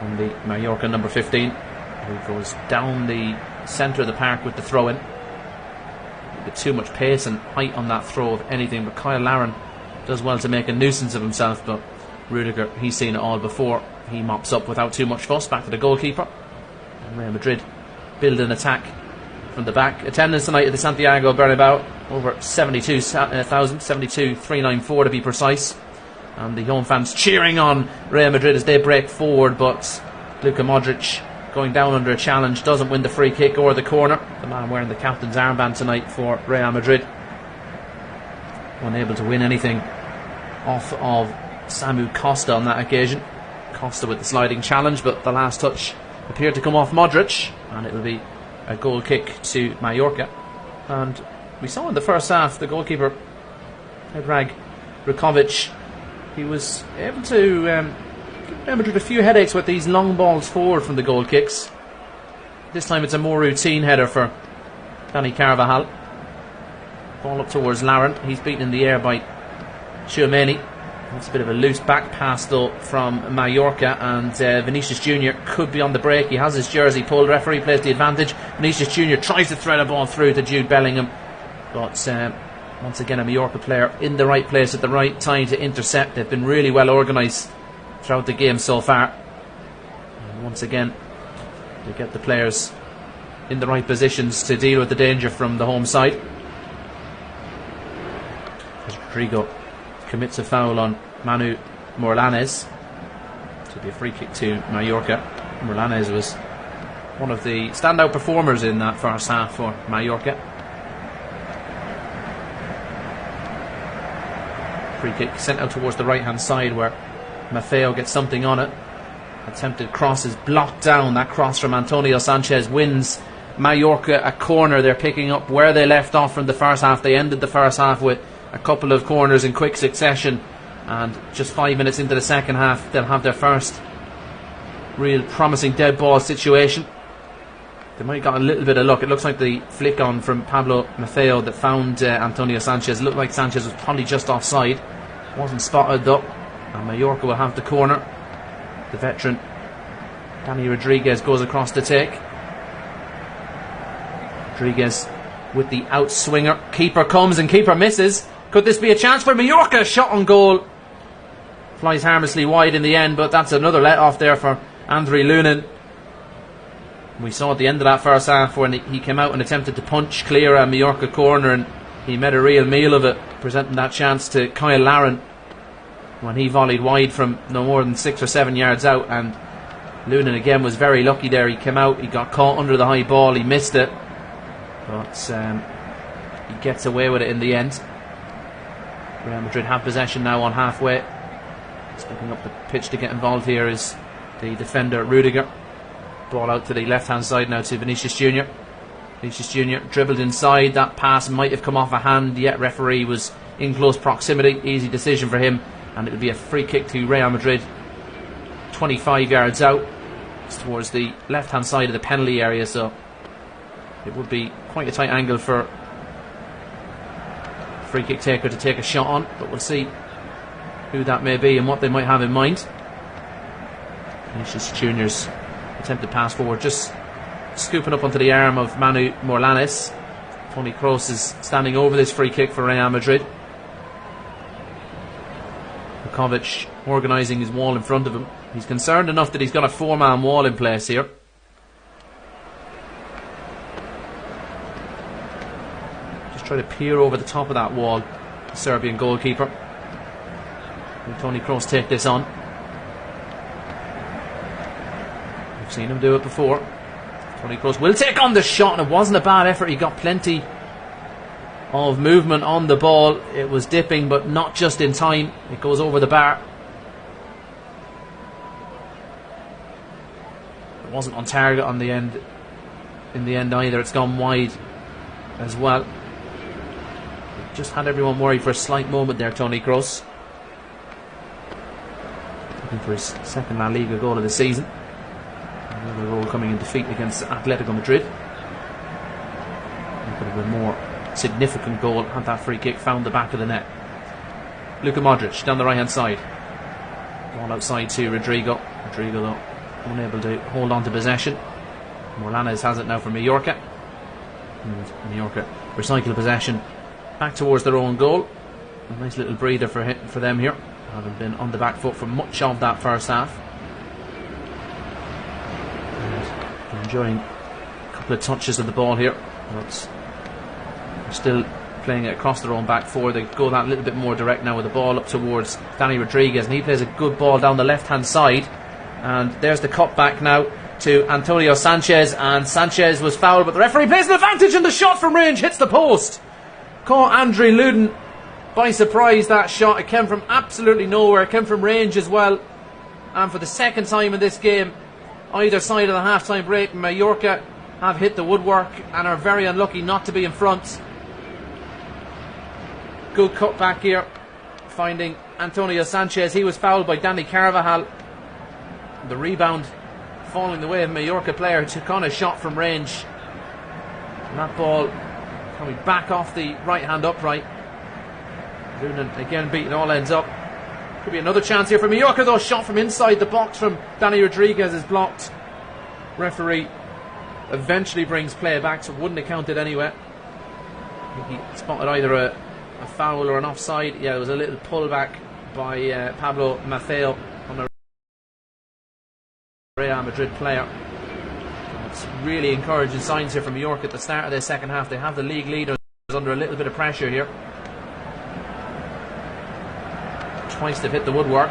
on the Mallorca number 15, who goes down the centre of the park with the throw in. A bit too much pace and height on that throw, if anything, but Kyle Larin does well to make a nuisance of himself, but Rudiger, he's seen it all before. He mops up without too much fuss. Back to the goalkeeper, and Real Madrid build an attack from the back. Attendance tonight at the Santiago Bernabéu over 72,000, 72,394 to be precise, and the home fans cheering on Real Madrid as they break forward, but Luka Modric, going down under a challenge, doesn't win the free kick or the corner. The man wearing the captain's armband tonight for Real Madrid, unable to win anything off of Samu Costa on that occasion. Costa with the sliding challenge, but the last touch appeared to come off Modric, and it will be a goal kick to Mallorca. And we saw in the first half the goalkeeper Predrag Rikovic, he was able to give Real Madrid a few headaches with these long balls forward from the goal kicks. This time it's a more routine header for Dani Carvajal. Ball up towards Larin. He's beaten in the air by Tchouaméni. That's a bit of a loose back pass though from Mallorca, and Vinícius Júnior could be on the break. He has his jersey pulled. Referee plays the advantage. Vinícius Júnior tries to thread a ball through to Jude Bellingham, but once again a Mallorca player in the right place at the right time to intercept. They've been really well organised throughout the game so far, and once again they get the players in the right positions to deal with the danger from the home side. As Rodrigo commits a foul on Manu Morlanes, to be a free kick to Mallorca. Morlanes was one of the standout performers in that first half for Mallorca. Free kick sent out towards the right hand side where Maffeo gets something on it. Attempted cross is blocked down. That cross from Antonio Sanchez wins Mallorca a corner. They're picking up where they left off from the first half. They ended the first half with a couple of corners in quick succession, and just 5 minutes into the second half they'll have their first real promising dead ball situation. They might have got a little bit of luck. It looks like the flick on from Pablo Maffeo that found Antonio Sanchez. It looked like Sanchez was probably just offside. Wasn't spotted though, and Mallorca will have the corner. The veteran Dani Rodriguez goes across to take. Rodriguez with the outswinger. Keeper comes and keeper misses. Could this be a chance for Mallorca? Shot on goal. Flies harmlessly wide in the end, but that's another let off there for Andre Lunin. We saw at the end of that first half when he came out and attempted to punch clear a Mallorca corner, and he made a real meal of it, presenting that chance to Kyle Larin when he volleyed wide from no more than 6 or 7 yards out. And Lunin again was very lucky there. He came out, he got caught under the high ball, he missed it, but he gets away with it in the end. Real Madrid have possession now on halfway. Stepping up the pitch to get involved here is the defender Rudiger. Ball out to the left hand side now to Vinícius Júnior. Vinícius Júnior dribbled inside. That pass might have come off a hand, yet referee was in close proximity. Easy decision for him, and it will be a free kick to Real Madrid 25 yards out. It's towards the left hand side of the penalty area, so it would be quite a tight angle for free kick taker to take a shot on, but we'll see who that may be and what they might have in mind. Vinícius Júnior's attempted pass forward, just scooping up onto the arm of Manu Morlanes. Toni Kroos is standing over this free kick for Real Madrid. Vukovic organising his wall in front of him. He's concerned enough that he's got a 4-man wall in place here. Try to peer over the top of that wall, the Serbian goalkeeper. Will Toni Kroos take this on? We've seen him do it before. Toni Kroos will take on the shot, and it wasn't a bad effort. He got plenty of movement on the ball. It was dipping, but not just in time. It goes over the bar. It wasn't on target on the end. In the end either. It's gone wide as well. Just had everyone worried for a slight moment there, Toni Kroos. Looking for his second La Liga goal of the season. Another goal coming in defeat against Atletico Madrid. It could have been a more significant goal had that free kick found the back of the net. Luka Modric down the right hand side. Ball outside to Rodrigo. Rodrigo though unable to hold on to possession. Morlanes has it now for Mallorca. And Mallorca recycle possession back towards their own goal. A nice little breather for them here, having been on the back foot for much of that first half. And enjoying a couple of touches of the ball here, but they're still playing it across their own back four. They go that little bit more direct now with the ball up towards Dani Rodriguez, and he plays a good ball down the left hand side. And there's the cut back now to Antonio Sanchez, and Sanchez was fouled, but the referee plays an advantage, and the shot from range hits the post. Caught Andre Lunin by surprise, that shot. It came from absolutely nowhere. It came from range as well. And for the second time in this game, either side of the half-time break, Mallorca have hit the woodwork and are very unlucky not to be in front. Good cut back here, finding Antonio Sanchez. He was fouled by Dani Carvajal. The rebound falling the way of a Mallorca player, took on a shot from range. And that ball coming back off the right hand upright. Noonan again beating all ends up. Could be another chance here for Mallorca though. Shot from inside the box from Dani Rodriguez is blocked. Referee eventually brings play back, so wouldn't have counted anyway. I think he spotted either a foul or an offside. Yeah, there was a little pullback by Pablo Maffeo on the Real Madrid player. It's really encouraging signs here from Mallorca at the start of the second half. They have the league leaders under a little bit of pressure here. Twice they've hit the woodwork.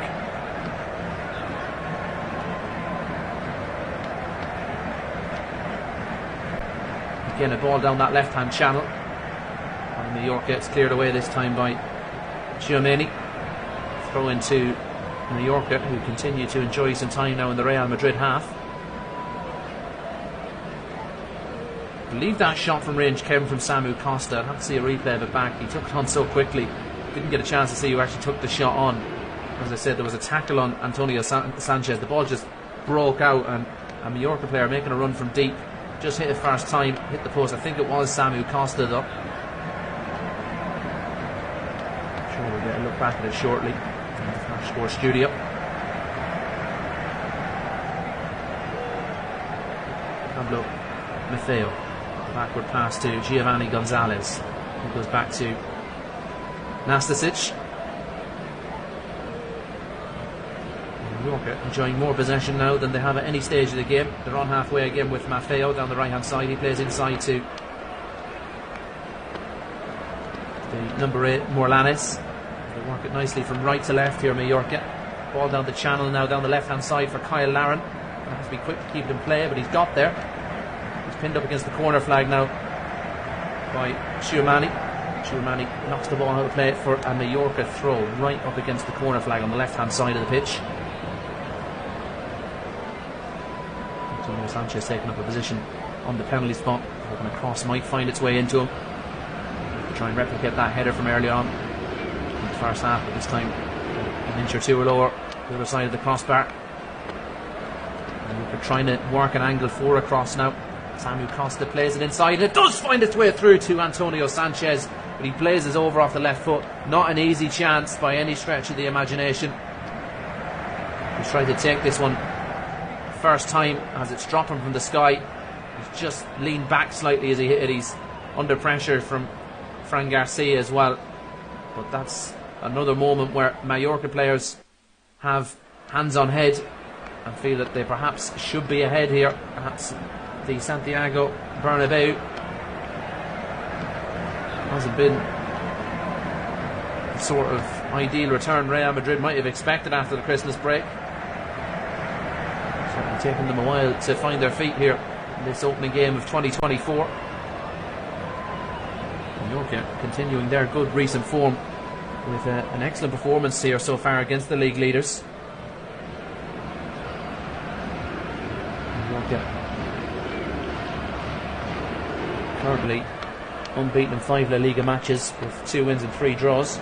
Again, a ball down that left-hand channel. And Mallorca, it's cleared away this time by Tchouaméni. Throw into Mallorca, who continue to enjoy some time now in the Real Madrid half. I believe that shot from range came from Samu Costa. I'd have to see a replay of it back. He took it on so quickly, didn't get a chance to see who actually took the shot on. As I said, there was a tackle on Antonio Sanchez. The ball just broke out, and a Mallorca player making a run from deep just hit it first time, hit the post. I think it was Samu Costa though. I'm sure we'll get a look back at it shortly in the Flash Score studio. Pablo Maffeo, the backward pass to Giovanni Gonzalez, who goes back to Nastasic. Mallorca enjoying more possession now than they have at any stage of the game. They're on halfway again with Maffeo down the right hand side. He plays inside to the number 8 Morlanes. They work it nicely from right to left here, Mallorca. Ball down the channel now, down the left hand side for Kyle Larin. Has to be quick to keep it in play, but he's got there. He's pinned up against the corner flag now by Tchouaméni. Tchouaméni knocks the ball out of play for a Mallorca throw right up against the corner flag on the left hand side of the pitch. Antonio Sanchez taking up a position on the penalty spot, hoping a cross might find its way into him to try and replicate that header from early on in the first half, but this time an inch or two lower the other side of the crossbar. And we're trying to work an angle for a cross now. Samu Costa plays it inside, and it does find its way through to Antonio Sanchez, but he blazes over off the left foot. Not an easy chance by any stretch of the imagination. He's trying to take this one first time as it's dropping from the sky. He's just leaned back slightly as he hit it. He's under pressure from Fran Garcia as well, but that's another moment where Mallorca players have hands on head and feel that they perhaps should be ahead here. Perhaps the Santiago Bernabéu hasn't been the sort of ideal return Real Madrid might have expected after the Christmas break. Certainly taken them a while to find their feet here in this opening game of 2024. Mallorca continuing their good recent form with an excellent performance here so far against the league leaders. Mallorca currently unbeaten in 5 La Liga matches with 2 wins and 3 draws.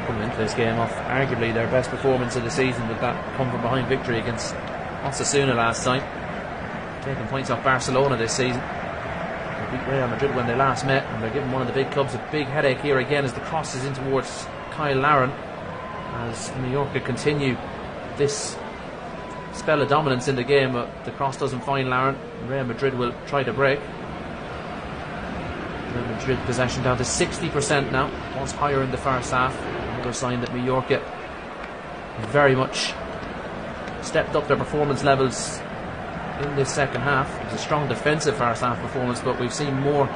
Coming into this game off arguably their best performance of the season, with that come from behind victory against Osasuna last time. Taking points off Barcelona this season. They beat Real Madrid when they last met, and they're giving one of the big clubs a big headache here again as the cross is in towards Kyle Larin, as Mallorca continue this spell of dominance in the game, but the cross doesn't find Larin. Real Madrid will try to break. Real Madrid possession down to 60% now, was higher in the first half. Another sign that Mallorca very much stepped up their performance levels in this second half. It was a strong defensive first half performance, but we've seen more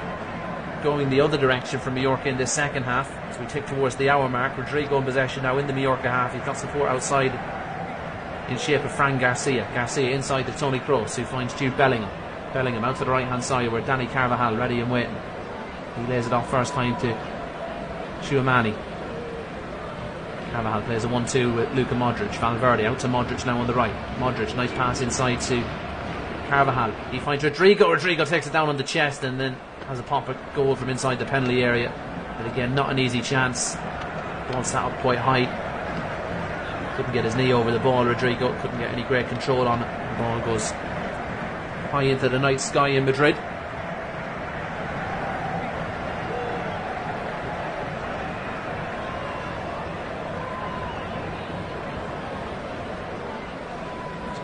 going the other direction from Mallorca in this second half as we tick towards the hour mark. Rodrigo in possession now in the Mallorca half. He's got support outside in shape of Fran Garcia. Garcia inside to Toni Kroos, who finds Jude Bellingham. Bellingham out to the right hand side where Dani Carvajal ready and waiting. He lays it off first time to Tchouaméni. Carvajal plays a 1-2 with Luka Modric. Valverde out to Modric now on the right. Modric, nice pass inside to Carvajal. He finds Rodrigo. Rodrigo takes it down on the chest and then has a pop at goal from inside the penalty area. But again, not an easy chance. Ball sat up quite high. Couldn't get his knee over the ball. Rodrigo couldn't get any great control on it. The ball goes high into the night sky in Madrid.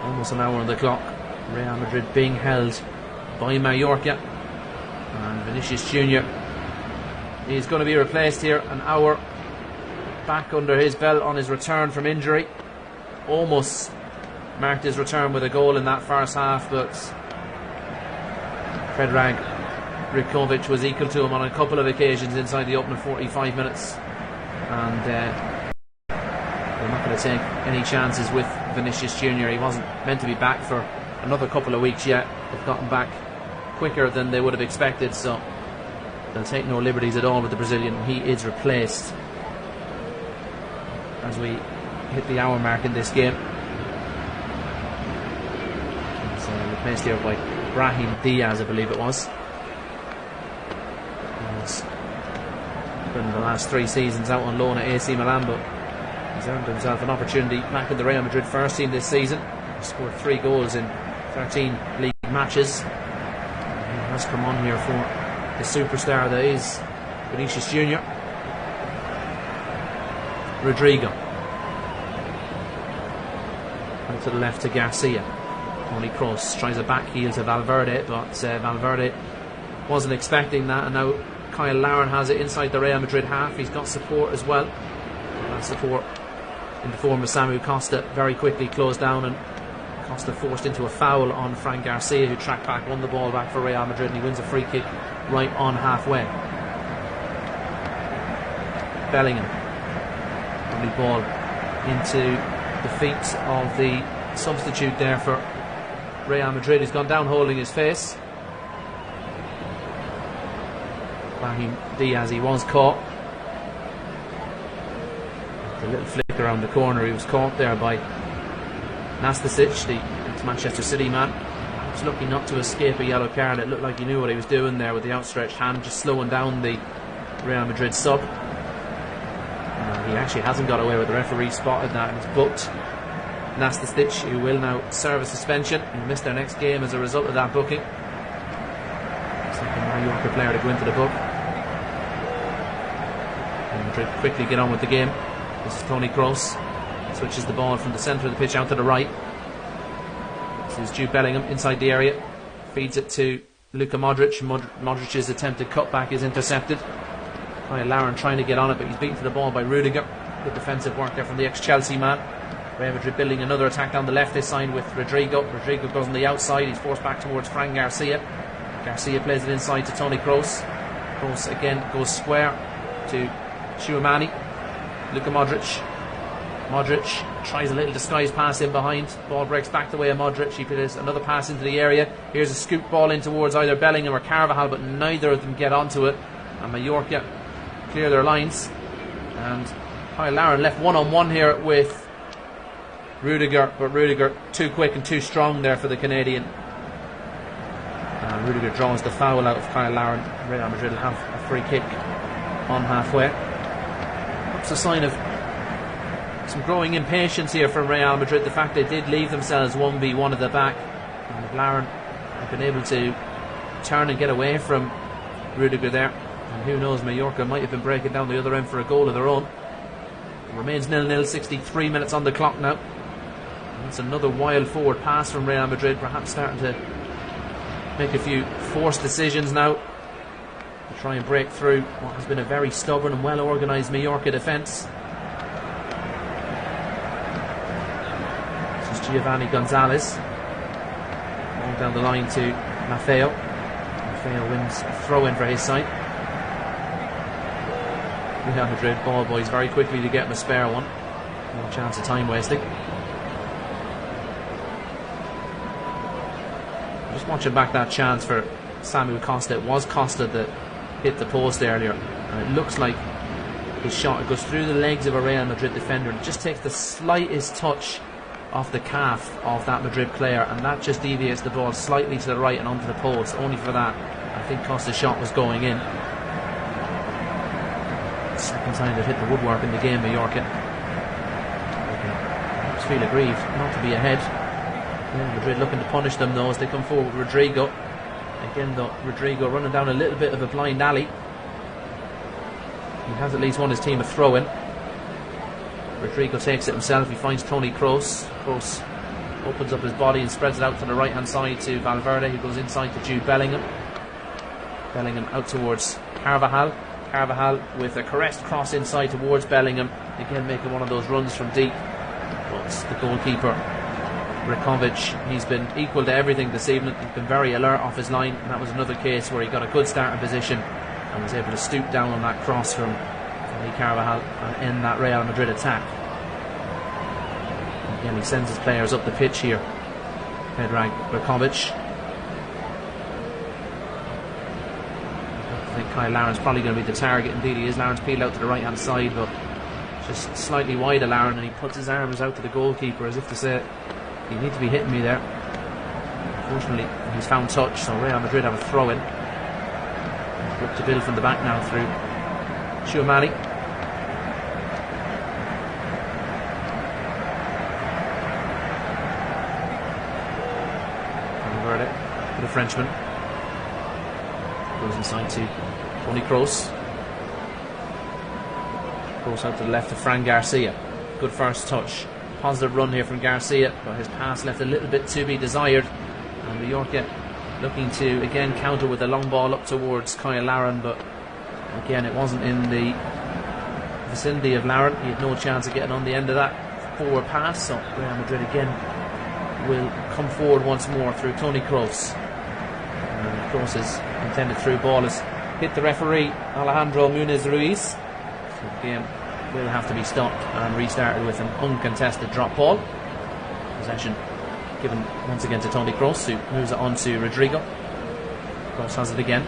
Almost an hour on the clock. Real Madrid being held by Mallorca, and Vinícius Júnior is going to be replaced here. An hour back under his belt on his return from injury. Almost marked his return with a goal in that first half, but Predrag Rikovic was equal to him on a couple of occasions inside the opening 45 minutes, and they're not going to take any chances with Vinícius Júnior. He wasn't meant to be back for another couple of weeks yet. They've gotten back quicker than they would have expected, so they'll take no liberties at all with the Brazilian. He is replaced as we hit the hour mark in this game. He's replaced here by Brahim Diaz, I believe it was. He's been the last 3 seasons out on loan at AC Milan, but he's earned himself an opportunity back in the Real Madrid first team this season. He scored 3 goals in 13 league matches. He has come on here for the superstar that is Vinícius Júnior. Rodrigo out to the left to Garcia. Toni Kroos tries a back heel to Valverde, but Valverde wasn't expecting that, and now Kyle Larin has it inside the Real Madrid half. He's got support as well. That support in the form of Samu Costa very quickly closed down, and Costa forced into a foul on Fran Garcia, who tracked back, won the ball back for Real Madrid, and he wins a free kick right on halfway. Bellingham, lovely ball into the feet of the substitute there for Real Madrid. He's gone down holding his face. Brahim Diaz, he was caught. The little flick around the corner, he was caught there by Nastasic, the Manchester City man. He was lucky not to escape a yellow card. It looked like he knew what he was doing there with the outstretched hand, just slowing down the Real Madrid sub. He actually hasn't got away with the referee, spotted that and he's booked Nastasic, who will now serve a suspension and miss their next game as a result of that booking. Second Mallorca player to go into the book. And Madrid quickly get on with the game. This is Toni Kroos, switches the ball from the centre of the pitch out to the right. This is Jude Bellingham inside the area, feeds it to Luka Modric. Modric's attempted cutback is intercepted. Kyle Larin trying to get on it, but he's beaten to the ball by Rudiger. Good defensive work there from the ex-Chelsea man. Real Madrid building another attack down the left this side with Rodrigo. Rodrigo goes on the outside, he's forced back towards Fran Garcia. Garcia plays it inside to Toni Kroos. Kroos again goes square to Tchouameni. Luka Modric. Modric tries a little disguise pass in behind. Ball breaks back the way of Modric. He plays another pass into the area. Here's a scoop ball in towards either Bellingham or Carvajal, but neither of them get onto it. And Mallorca clear their lines. And Kyle Larin left one-on-one here with Rudiger, but Rudiger too quick and too strong there for the Canadian. And Rudiger draws the foul out of Kyle Larin. Real Madrid will have a free kick on halfway. That's a sign of some growing impatience here from Real Madrid. The fact they did leave themselves 1v1 at the back, and Larin have been able to turn and get away from Rudiger there. And who knows, Mallorca might have been breaking down the other end for a goal of their own. It remains 0-0, 63 minutes on the clock now. It's another wild forward pass from Real Madrid, perhaps starting to make a few forced decisions now to try and break through what has been a very stubborn and well organised Mallorca defence. This is Giovanni Gonzalez. All down the line to Maffeo. Maffeo wins a throw in for his side. Real Madrid ball boys very quickly to get him a spare one. No chance of time wasting. Just watching back that chance for Samu Costa. It was Costa that hit the post earlier, and it looks like his shot goes through the legs of a Real Madrid defender and it just takes the slightest touch off the calf of that Madrid player, and that just deviates the ball slightly to the right and onto the post. Only for that, I think Costa's shot was going in. Second time they've hit the woodwork in the game, Mallorca. Perhaps feel aggrieved not to be ahead. Real Madrid looking to punish them though as they come forward with Rodrigo. Again though, Rodrigo running down a little bit of a blind alley. He has at least won his team a throw-in. Rodrigo takes it himself. He finds Toni Kroos. Kroos opens up his body and spreads it out to the right hand side to Valverde, who goes inside to Jude Bellingham. Bellingham out towards Carvajal. Carvajal with a correct cross inside towards Bellingham, again making one of those runs from deep. But the goalkeeper, Rikovic, he's been equal to everything this evening. He's been very alert off his line, and that was another case where he got a good starting position and was able to stoop down on that cross from Dani Carvajal and end that Real Madrid attack. Again, he sends his players up the pitch here. Predrag Rikovic. I think Kyle Laren's probably going to be the target. Indeed he is. Laren's peeled out to the right hand side, but just slightly wide of Laren, and he puts his arms out to the goalkeeper as if to say, you need to be hitting me there. Unfortunately he's found touch, so Real Madrid have a throw in. Look to build from the back now through Tchouameni. Valverde for the Frenchman. Goes inside to Toni Kroos. Kroos out to the left to Fran Garcia. Good first touch. Positive run here from Garcia, but his pass left a little bit to be desired. And Mallorca looking to again counter with a long ball up towards Kyle Laren, but again it wasn't in the vicinity of Laren. He had no chance of getting on the end of that forward pass, so Real Madrid again will come forward once more through Toni Kroos. And Kroos' intended through ball has hit the referee Alejandro Muniz Ruiz, so the game will have to be stopped and restarted with an uncontested drop ball. Possession given once again to Toni Kroos, who moves it on to Rodrigo. Kroos has it again.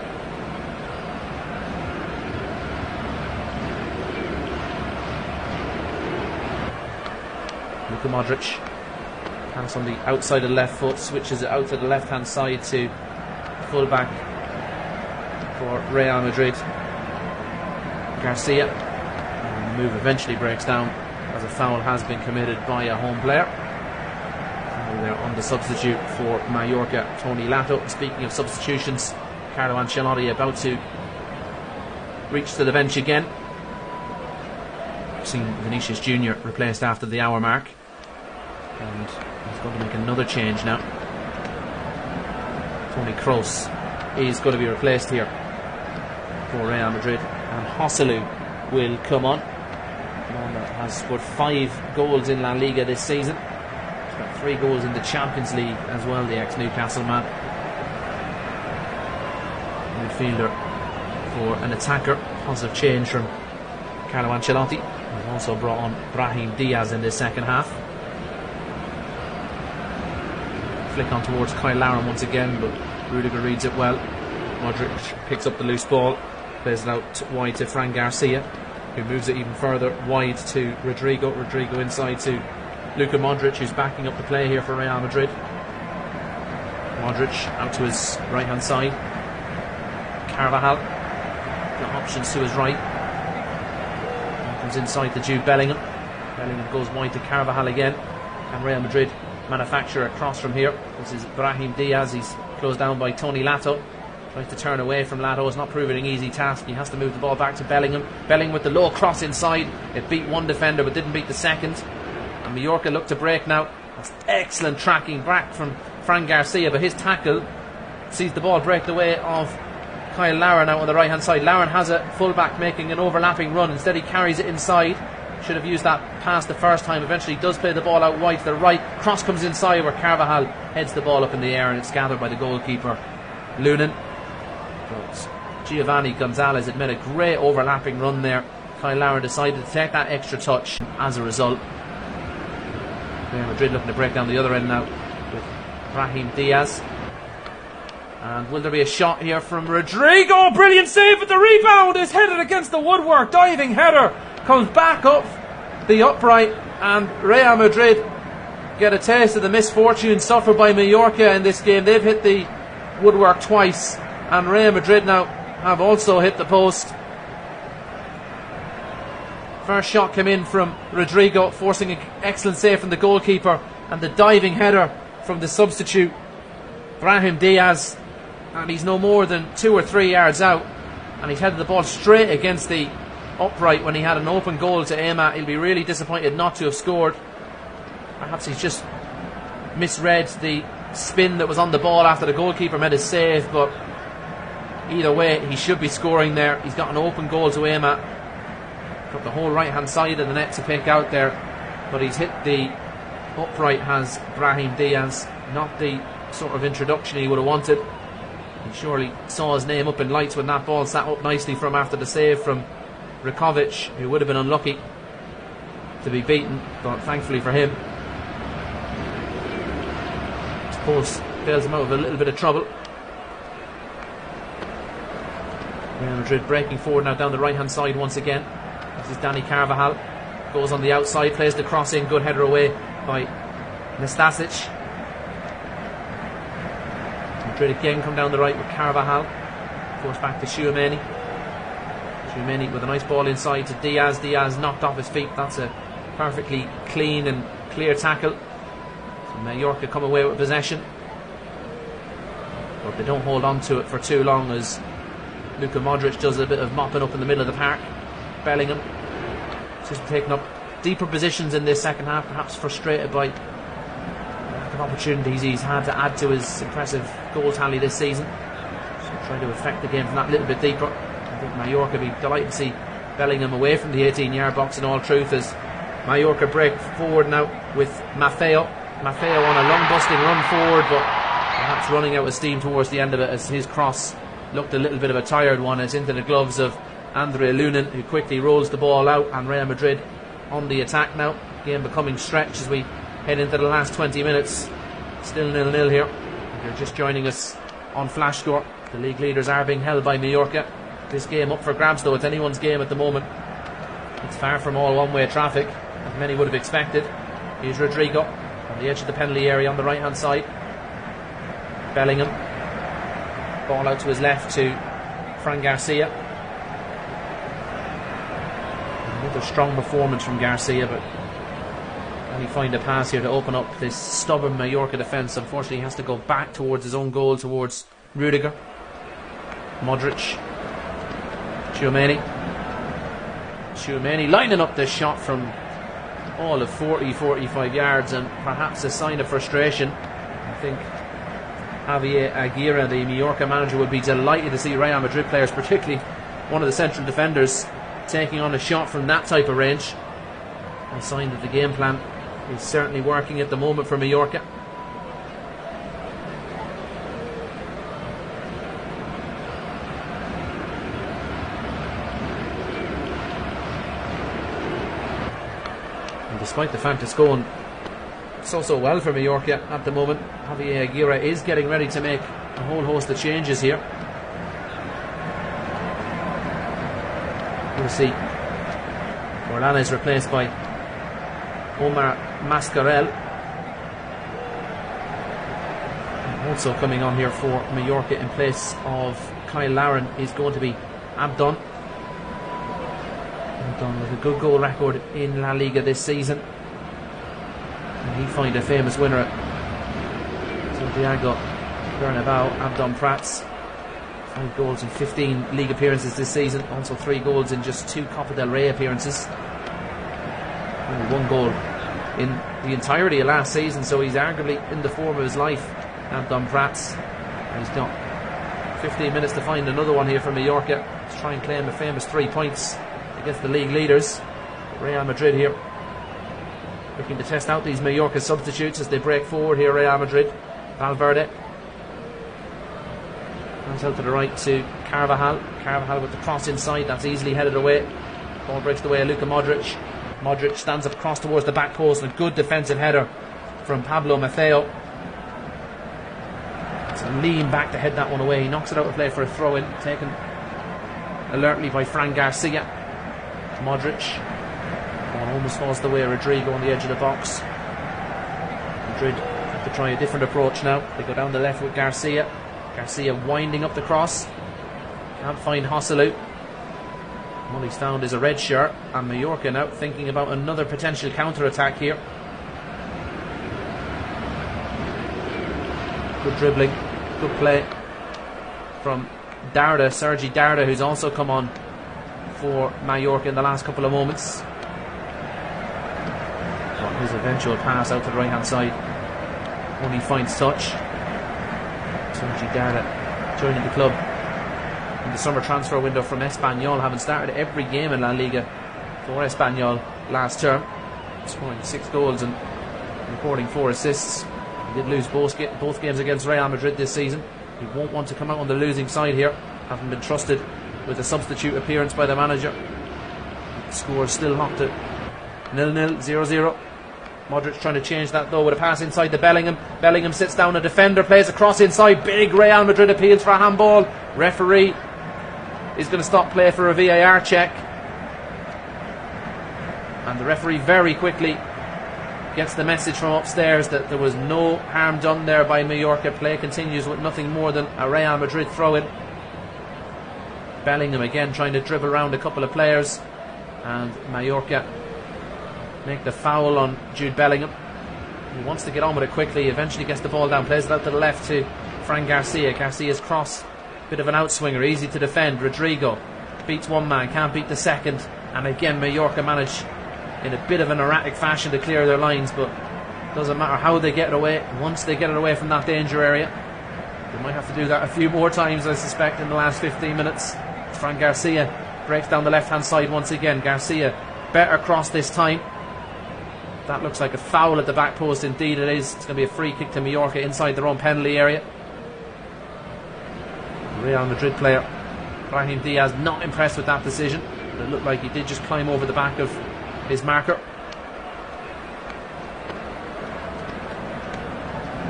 Luka Modric. Pass on the outside of the left foot, switches it out to the left hand side to full-back for Real Madrid, Garcia. And the move eventually breaks down as a foul has been committed by a home player. They're on the substitute for Mallorca, Tony Lato. Speaking of substitutions, Carlo Ancelotti about to reach to the bench again. We've seen Vinícius Júnior replaced after the hour mark, and he's going to make another change now. Toni Kroos is going to be replaced here for Real Madrid, and Joselu will come on. Man that has scored 5 goals in La Liga this season. 3 goals in the Champions League as well, the ex-Newcastle man. Midfielder for an attacker. Positive change from Carlo Ancelotti. He's also brought on Brahim Diaz in this second half. Flick on towards Kyle Laren once again, but Rudiger reads it well. Modric picks up the loose ball, plays it out wide to Fran Garcia, who moves it even further wide to Rodrigo. Rodrigo inside to Luka Modric, who's backing up the play here for Real Madrid. Modric out to his right hand side. Carvajal got options to his right. Comes inside to Jude Bellingham. Bellingham goes wide to Carvajal again. And Real Madrid manufacture a cross from here. This is Brahim Diaz. He's closed down by Tony Lato. Tries to turn away from Lato. It's not proving an easy task. He has to move the ball back to Bellingham. Bellingham with the low cross inside. It beat one defender but didn't beat the second. And Mallorca look to break now. That's excellent tracking back from Fran Garcia, but his tackle sees the ball break the way of Kyle Laren out on the right hand side. Laren has a fullback making an overlapping run. Instead he carries it inside. Should have used that pass the first time. Eventually does play the ball out wide to the right. Cross comes inside where Carvajal heads the ball up in the air, and it's gathered by the goalkeeper Lunin. But Giovanni Gonzalez had made a great overlapping run there. Kyle Laren decided to take that extra touch. As a result, Real Madrid looking to break down the other end now with Brahim Diaz. And will there be a shot here from Rodrigo? Brilliant save, but the rebound is headed against the woodwork. Diving header comes back up the upright, and Real Madrid get a taste of the misfortune suffered by Mallorca in this game. They've hit the woodwork twice, and Real Madrid now have also hit the post. First shot came in from Rodrigo, forcing an excellent save from the goalkeeper, and the diving header from the substitute Brahim Diaz, and he's no more than 2 or 3 yards out, and he's headed the ball straight against the upright when he had an open goal to aim at. He'll be really disappointed not to have scored. Perhaps he's just misread the spin that was on the ball after the goalkeeper made his save, but either way he should be scoring there. He's got an open goal to aim at, got the whole right hand side of the net to pick out there, but he's hit the upright, has Brahim Diaz. Not the sort of introduction he would have wanted. He surely saw his name up in lights when that ball sat up nicely from after the save from Rikovic, who would have been unlucky to be beaten, but thankfully for him, I suppose bails him out of a little bit of trouble. Real Madrid breaking forward now down the right hand side once again. This is Dani Carvajal, goes on the outside, plays the cross in, good header away by Nastasic. Madrid again come down the right with Carvajal, forced back to Tchouaméni. Tchouaméni with a nice ball inside to Diaz. Diaz knocked off his feet. That's a perfectly clean and clear tackle. So Mallorca come away with possession, but they don't hold on to it for too long, as Luka Modric does a bit of mopping up in the middle of the park. Bellingham just taking up deeper positions in this second half, perhaps frustrated by lack of opportunities he's had to add to his impressive goal tally this season. So try to affect the game from that little bit deeper. I think Mallorca will be delighted to see Bellingham away from the 18-yard box in all truth, as Mallorca break forward now with Maffeo. Maffeo on a long busting run forward, but perhaps running out of steam towards the end of it, as his cross looked a little bit of a tired one. It's into the gloves of Andre Lunin, who quickly rolls the ball out, and Real Madrid on the attack now. Game becoming stretched as we head into the last 20 minutes. Still 0-0 here. If you're just joining us on Flash Score, the league leaders are being held by Mallorca. This game up for grabs, though. It's anyone's game at the moment. It's far from all one-way traffic, as many would have expected. Here's Rodrigo on the edge of the penalty area on the right hand side. Bellingham, ball out to his left to Fran Garcia. Another strong performance from Garcia, but can he find a pass here to open up this stubborn Mallorca defence? Unfortunately he has to go back towards his own goal, towards Rudiger. Modric, Tchouaméni lining up this shot from all of 40-45 yards, and perhaps a sign of frustration. I think Javier Aguirre, the Mallorca manager, would be delighted to see Real Madrid players, particularly one of the central defenders, taking on a shot from that type of range. A sign that the game plan is certainly working at the moment for Mallorca. And despite the fact it's going so well for Mallorca at the moment, Javier Aguirre is getting ready to make a whole host of changes here. We'll see. Orlana is replaced by Omar Mascarell. And also coming on here for Mallorca in place of Kyle Larin is going to be Abdon. Abdon with a good goal record in La Liga this season. And he find a famous winner at Santiago Bernabéu, Abdon Prats. 5 goals in 15 league appearances this season, also 3 goals in just 2 Copa del Rey appearances. Only 1 goal in the entirety of last season, so he's arguably in the form of his life, Abdon Prats. And he's got 15 minutes to find another one here for Mallorca to try and claim a famous 3 points against the league leaders. Real Madrid here looking to test out these Mallorca substitutes as they break forward here. Real Madrid, Valverde comes out to the right to Carvajal. Carvajal with the cross inside, that's easily headed away. Ball breaks the way of Luka Modric. Modric stands up across towards the back post, and a good defensive header from Pablo Maffeo. It's a lean back to head that one away. He knocks it out of play for a throw in, taken alertly by Fran Garcia. Modric, ball almost falls the way of Rodrigo on the edge of the box. Madrid have to try a different approach now. They go down the left with Garcia. Garcia winding up the cross, can't find Joselu. All he's found is a red shirt, and Mallorca now thinking about another potential counter-attack here. Good dribbling, good play from Darda, Sergi Darda, who's also come on for Mallorca in the last couple of moments. But his eventual pass out to the right hand side only finds touch. Sergi Darda joining the club in the summer transfer window from Espanyol, having started every game in La Liga for Espanyol last term, scoring 6 goals and recording 4 assists. He did lose both games against Real Madrid this season. He won't want to come out on the losing side here, having been trusted with a substitute appearance by the manager. The score is still locked at 0-0, 0-0. Modric trying to change that though with a pass inside to Bellingham. Bellingham sits down, a defender plays across inside. Big Real Madrid appeals for a handball. Referee is going to stop play for a VAR check. And the referee very quickly gets the message from upstairs that there was no harm done there by Mallorca. Play continues with nothing more than a Real Madrid throw-in. Bellingham again trying to dribble around a couple of players, and Mallorca make the foul on Jude Bellingham. He wants to get on with it quickly, eventually gets the ball down, plays it out to the left to Fran Garcia. Garcia's cross, bit of an outswinger, easy to defend. Rodrigo beats one man, can't beat the second, and again Mallorca manage in a bit of an erratic fashion to clear their lines, but doesn't matter how they get it away. Once they get it away from that danger area, they might have to do that a few more times, I suspect, in the last 15 minutes. Fran Garcia breaks down the left hand side once again. Garcia better cross this time. That looks like a foul at the back post. Indeed it is. It's going to be a free kick to Mallorca inside their own penalty area. Real Madrid player Brahim Diaz not impressed with that decision, but it looked like he did just climb over the back of his marker.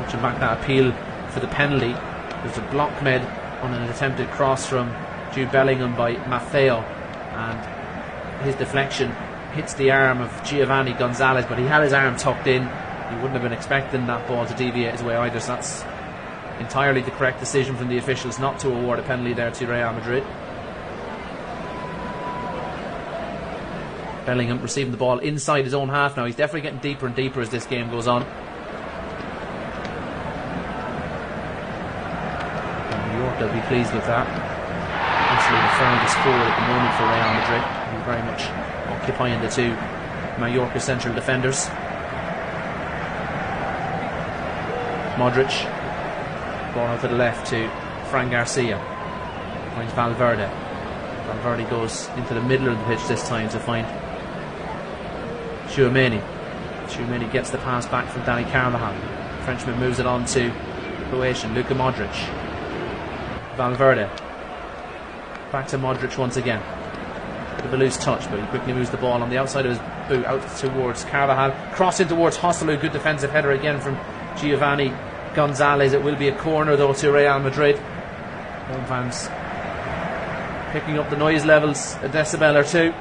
Watching back that appeal for the penalty, there's a block made on an attempted cross from Jude Bellingham by Maffeo, and his deflection hits the arm of Giovanni Gonzalez, but he had his arm tucked in. He wouldn't have been expecting that ball to deviate his way either, so that's entirely the correct decision from the officials not to award a penalty there to Real Madrid. Bellingham receiving the ball inside his own half now. He's definitely getting deeper and deeper as this game goes on. New York will be pleased with that. Absolutely firm to score at the moment for Real Madrid. He's very much occupying the two Mallorca central defenders. Modric, ball out to the left to Fran Garcia. Finds Valverde. Valverde goes into the middle of the pitch this time to find Tchouaméni. Tchouaméni gets the pass back from Dani Carvajal. Frenchman moves it on to Croatian Luka Modric. Valverde back to Modric once again. Bit of a loose touch, but he quickly moves the ball on the outside of his boot out towards Carvajal. Crossing towards Joselu. Good defensive header again from Giovanni Gonzalez. It will be a corner though to Real Madrid. Home fans picking up the noise levels a decibel or two,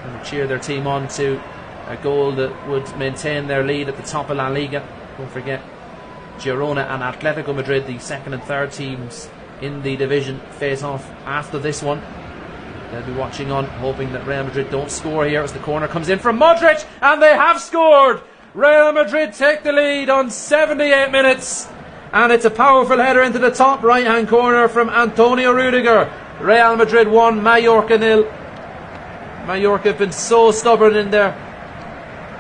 trying to cheer their team on to a goal that would maintain their lead at the top of La Liga. Don't forget, Girona and Atletico Madrid, the second and third teams in the division, face off after this one. They'll be watching on, hoping that Real Madrid don't score here as the corner comes in from Modric, and they have scored! Real Madrid take the lead on 78 minutes, and it's a powerful header into the top right hand corner from Antonio Rudiger. Real Madrid 1, Mallorca 0. Mallorca have been so stubborn in their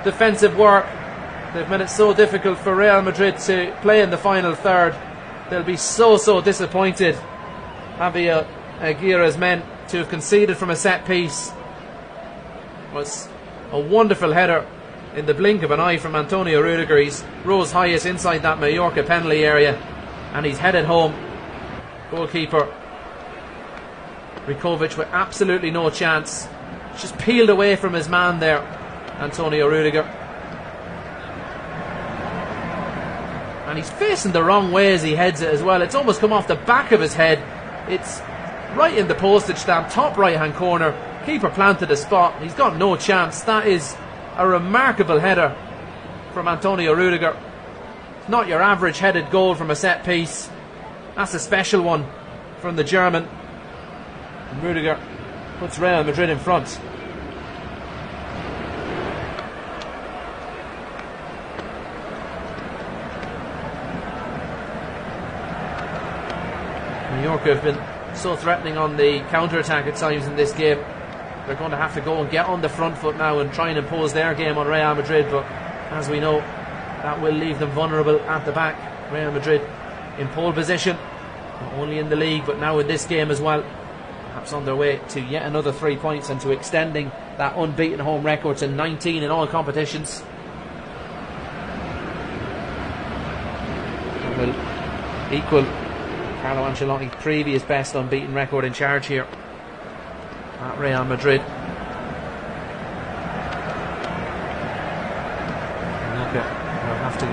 defensive work. They've made it so difficult for Real Madrid to play in the final third. They'll be so disappointed. Javier Aguirre's men to have conceded from a set piece. It was a wonderful header in the blink of an eye from Antonio Rudiger. He's rose highest inside that Mallorca penalty area, and he's headed home. Goalkeeper Rikovic with absolutely no chance, just peeled away from his man there, Antonio Rudiger, and he's facing the wrong way as he heads it as well. It's almost come off the back of his head. It's right in the postage stamp, top right hand corner. Keeper planted a spot, he's got no chance. That is a remarkable header from Antonio Rudiger. Not your average headed goal from a set piece. That's a special one from the German. And Rudiger puts Real Madrid in front. Mallorca have been so threatening on the counter-attack at times in this game. They're going to have to go and get on the front foot now and try and impose their game on Real Madrid, but as we know, that will leave them vulnerable at the back. Real Madrid in pole position, not only in the league but now in this game as well, perhaps on their way to yet another 3 points and to extending that unbeaten home record to 19 in all competitions. That will equal Carlo Ancelotti's previous best unbeaten record in charge here at Real Madrid. We'll have to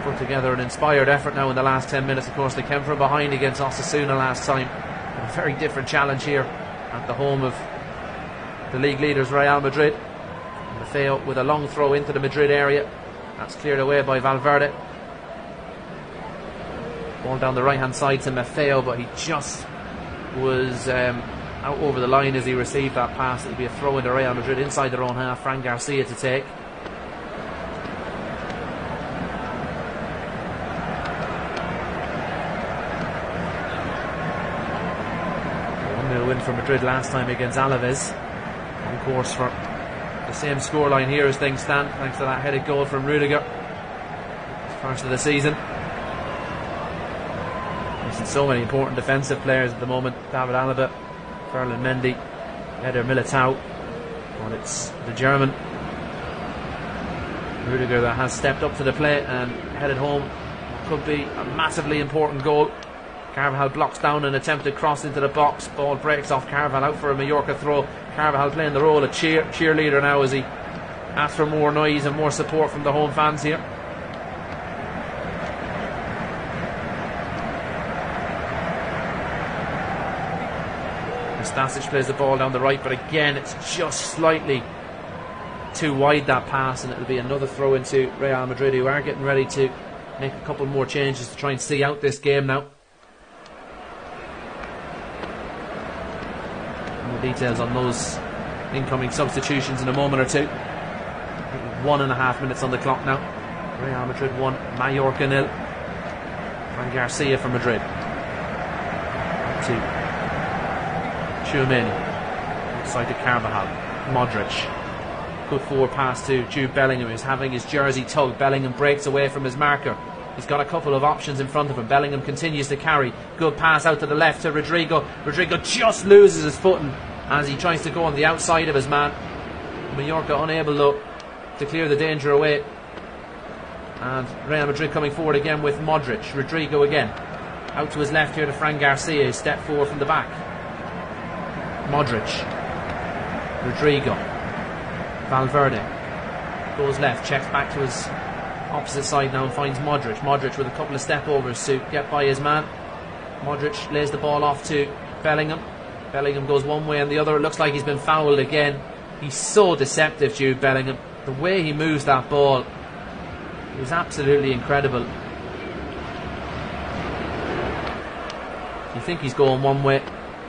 put together an inspired effort now in the last 10 minutes. Of course, they came from behind against Osasuna last time. A very different challenge here at the home of the league leaders Real Madrid. Maffeo with a long throw into the Madrid area. That's cleared away by Valverde. Ball down the right hand side to Maffeo, but he just was out over the line as he received that pass. It'll be a throw into Real Madrid inside their own half. Fran Garcia to take. 1-0 win for Madrid last time against Alaves. On course for the same scoreline here as things stand, thanks to that headed goal from Rudiger. First of the season. There's so many important defensive players at the moment. David Alaba, Ferland Mendy, Eder Militao. But it's the German Rudiger that has stepped up to the plate and headed home what could be a massively important goal. Carvajal blocks down an attempted cross into the box. Ball breaks off Carvajal, out for a Mallorca throw. Carvajal playing the role of cheerleader now as he asks for more noise and more support from the home fans here. Stasic plays the ball down the right, but again it's just slightly too wide, that pass, and it'll be another throw into Real Madrid, who are getting ready to make a couple more changes to try and see out this game now. More details on those incoming substitutions in a moment or two. 1.5 minutes on the clock now. Real Madrid 1, Mallorca 0. Fran Garcia for Madrid. 2. Tchouaméni, outside to Carvajal, Modric. Good forward pass to Jude Bellingham, who's having his jersey tugged. Bellingham breaks away from his marker. He's got a couple of options in front of him. Bellingham continues to carry. Good pass out to the left to Rodrigo. Rodrigo just loses his footing as he tries to go on the outside of his man. Mallorca unable though to clear the danger away. And Real Madrid coming forward again with Modric. Rodrigo again. Out to his left here to Fran Garcia, who stepped forward from the back. Modric, Rodrigo, Valverde goes left, checks back to his opposite side now and finds Modric. Modric with a couple of step overs to get by his man. Modric lays the ball off to Bellingham. Bellingham goes one way and the other. It looks like he's been fouled again. He's so deceptive, Jude Bellingham. The way he moves that ball is absolutely incredible. You think he's going one way,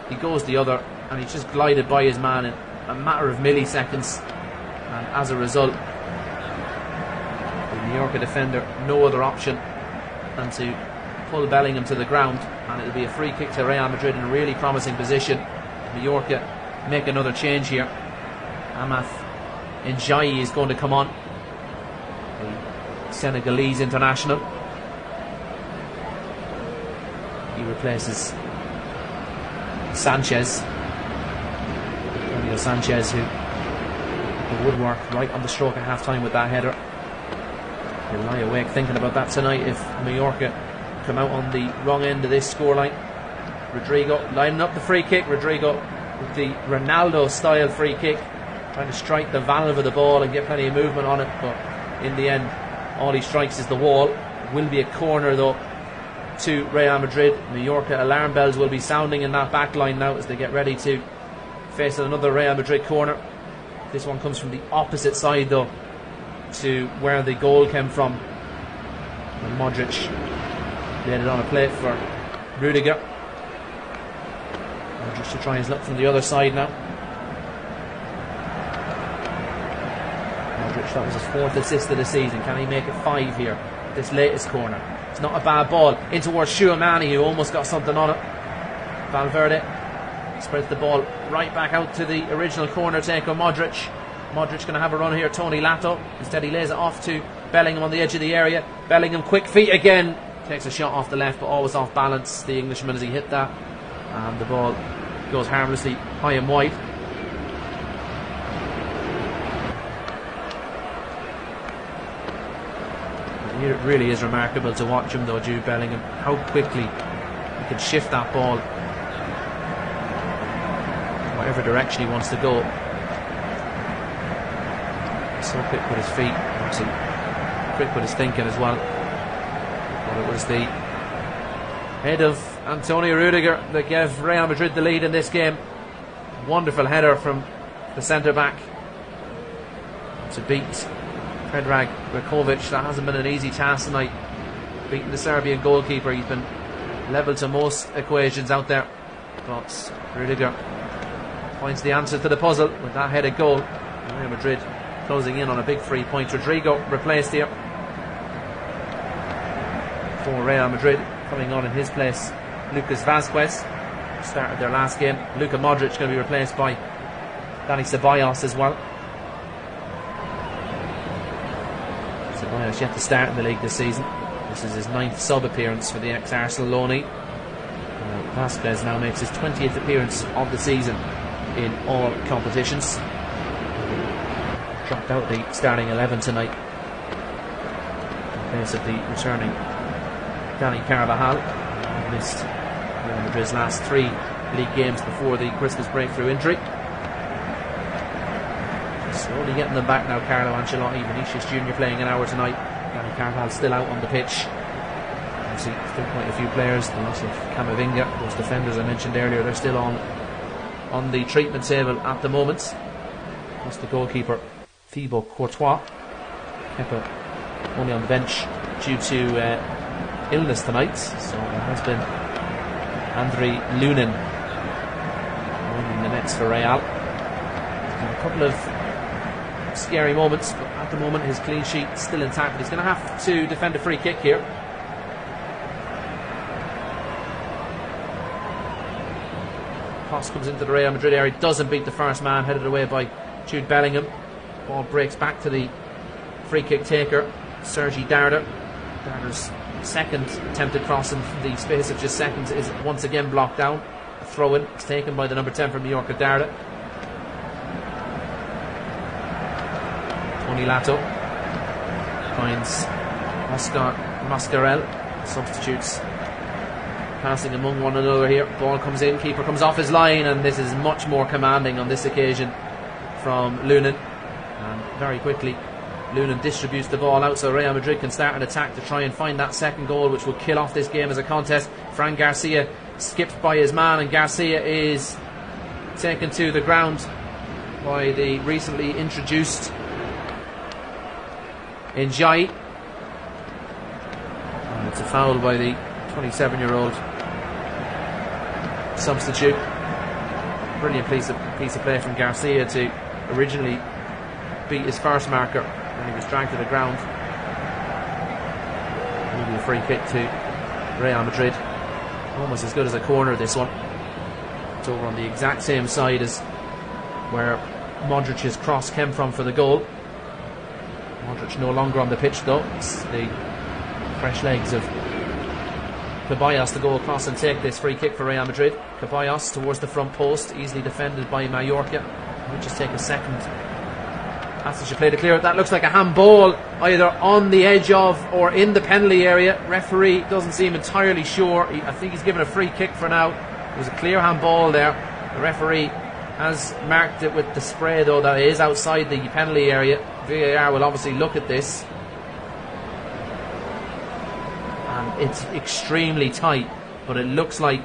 he goes the other, and he's just glided by his man in a matter of milliseconds, and as a result the Mallorca defender no other option than to pull Bellingham to the ground, and it'll be a free kick to Real Madrid in a really promising position. Mallorca make another change here. Amath Ndiaye is going to come on, the Senegalese international. He replaces Sanchez, Sanchez, who the woodwork right on the stroke at half time with that header. He'll lie awake thinking about that tonight if Mallorca come out on the wrong end of this scoreline. Rodrigo lining up the free kick. Rodrigo with the Ronaldo style free kick, trying to strike the valve of the ball and get plenty of movement on it, but in the end all he strikes is the wall. It will be a corner though to Real Madrid. Mallorca alarm bells will be sounding in that back line now as they get ready to face another Real Madrid corner. This one comes from the opposite side though to where the goal came from, and Modric laid it on a plate for Rudiger. Modric to try his luck from the other side now. Modric, that was his 4th assist of the season. Can he make it 5 here, this latest corner? It's not a bad ball in towards Tchouaméni, who almost got something on it. Valverde spreads the ball right back out to the original corner taker Modric. Modric going to have a run here. Tony Lato. Instead he lays it off to Bellingham on the edge of the area. Bellingham, quick feet again. Takes a shot off the left, but always off balance, the Englishman, as he hit that. And the ball goes harmlessly high and wide. It really is remarkable to watch him though, Jude Bellingham, how quickly he can shift that ball whatever direction he wants to go. So quick with his feet, obviously quick with his thinking as well. But it was the head of Antonio Rudiger that gave Real Madrid the lead in this game. Wonderful header from the centre back to beat Predrag Rakovic. That hasn't been an easy task tonight, beating the Serbian goalkeeper. He's been level to most equations out there, but Rudiger finds the answer to the puzzle with that headed goal. Real Madrid closing in on a big 3 points. Rodrigo replaced here for Real Madrid. Coming on in his place, Lucas Vazquez, started their last game. Luka Modric going to be replaced by Dani Ceballos as well. Ceballos yet to start in the league this season. This is his 9th sub appearance for the ex-Arsenal loanee. Vazquez now makes his 20th appearance of the season in all competitions. Dropped out the starting 11 tonight in place of the returning Dani Carvajal. Missed Real Madrid's last 3 league games before the Christmas break through injury. Slowly getting them back now. Carlo Ancelotti, Vinícius Júnior playing an hour tonight. Dani Carvajal still out on the pitch. Obviously still quite a few players. The loss of Camavinga, those defenders I mentioned earlier, they're still on the treatment table at the moment. Plus the goalkeeper Thibaut Courtois, Kepa only on the bench due to illness tonight, so it has been Andre Lunin running the nets for Real. A couple of scary moments, but at the moment his clean sheet still intact. But he's going to have to defend a free kick here. Cross comes into the Real Madrid area, doesn't beat the first man, headed away by Jude Bellingham. Ball breaks back to the free kick taker, Sergi Darder. Darder's second attempted cross in the space of just seconds is once again blocked down. A throw in, it's taken by the number 10 from Mallorca, Darder. Tony Lato finds Oscar Mascarell. Substitutes passing among one another here. Ball comes in, keeper comes off his line, and this is much more commanding on this occasion from Lunin. And very quickly Lunin distributes the ball out so Real Madrid can start an attack to try and find that second goal, which will kill off this game as a contest. Fran Garcia skipped by his man, and Garcia is taken to the ground by the recently introduced Njai. And it's a foul by the 27-year-old substitute. Brilliant piece of play from Garcia to originally beat his first marker, and he was dragged to the ground. Maybe a free kick to Real Madrid. Almost as good as a corner, this one. It's over on the exact same side as where Modric's cross came from for the goal. Modric no longer on the pitch though. It's the fresh legs of Ceballos to go across and take this free kick for Real Madrid. Ceballos towards the front post, easily defended by Mallorca. Might just take a second passage to play to clear it. That looks like a handball, either on the edge of or in the penalty area. Referee doesn't seem entirely sure. I think he's given a free kick for now. It was a clear handball there. The referee has marked it with the spray though that it is outside the penalty area. VAR will obviously look at this, and it's extremely tight, but it looks like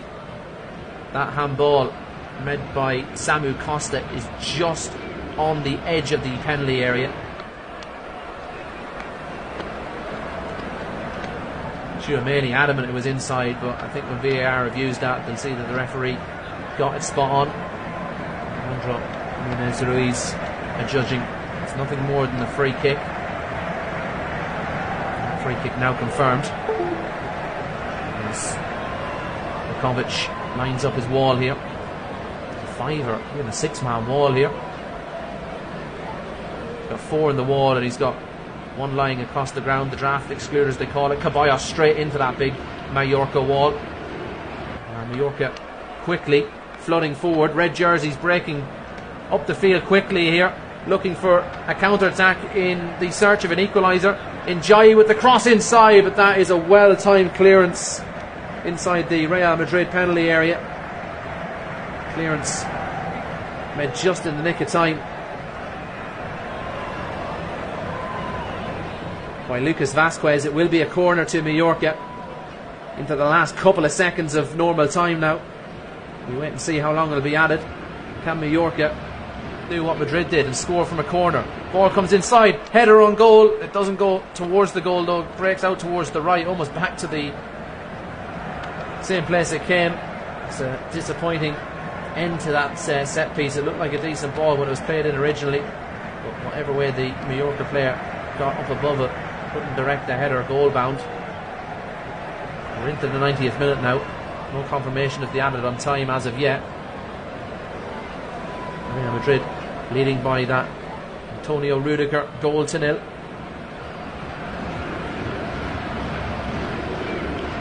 that handball made by Samu Costa is just on the edge of the penalty area. Tchouaméni adamant it was inside, but I think when VAR reviews that, they'll see that the referee got it spot on. Alejandro Núñez Ruiz adjudging it's nothing more than a free kick. Free kick now confirmed. As Rakovic lines up his wall here. A fiver, even a 6-man wall here. got 4 in the wall, and he's got 1 lying across the ground. The draft excluders, they call it. Caballos straight into that big Mallorca wall. Mallorca quickly flooding forward. Red jerseys breaking up the field quickly here, looking for a counter-attack in the search of an equaliser. Njai with the cross inside, but that is a well-timed clearance inside the Real Madrid penalty area. Clearance made just in the nick of time by Lucas Vazquez. It will be a corner to Mallorca into the last couple of seconds of normal time now. We wait and see how long it'll be added. Can Mallorca do what Madrid did and score from a corner? Ball comes inside, header on goal. It doesn't go towards the goal though, it breaks out towards the right, almost back to the same place it came. It's a disappointing end to that set piece. It looked like a decent ball when it was played in originally, but whatever way the Mallorca player got up above it, couldn't direct the header goal bound. We're into the 90th minute now. No confirmation of the added on time as of yet. Real Madrid leading by that Antonio Rudiger goal to 0.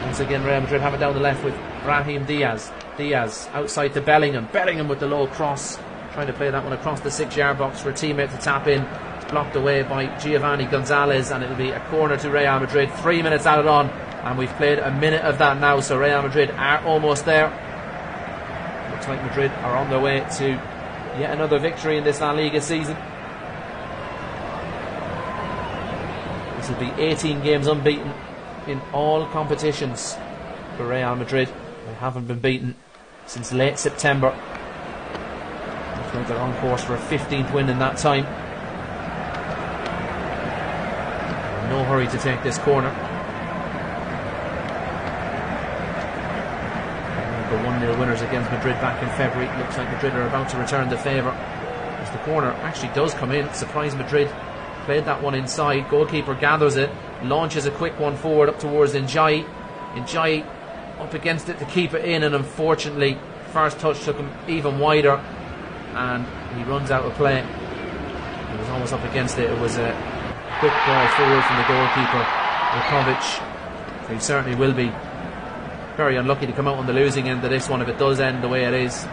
Once again Real Madrid have it down the left with Brahim Diaz. Diaz outside to Bellingham. Bellingham with the low cross, trying to play that one across the 6-yard box for a teammate to tap in. It's blocked away by Giovanni Gonzalez, and it'll be a corner to Real Madrid. 3 minutes added on, and we've played a minute of that now, so Real Madrid are almost there. Looks like Madrid are on their way to yet another victory in this La Liga season. This will be 18 games unbeaten in all competitions for Real Madrid. They haven't been beaten since late September. Looks like they're on course for a 15th win in that time. No hurry to take this corner. The 1-0 winners against Madrid back in February. Looks like Madrid are about to return the favour, as the corner actually does come in. Surprised Madrid played that one inside. Goalkeeper gathers it, launches a quick one forward up towards Njai. Njai up against it to keep it in, and unfortunately first touch took him even wider and he runs out of play. He was almost up against it. It was a quick ball forward from the goalkeeper Rakovic. He certainly will be very unlucky to come out on the losing end of this one if it does end the way it is.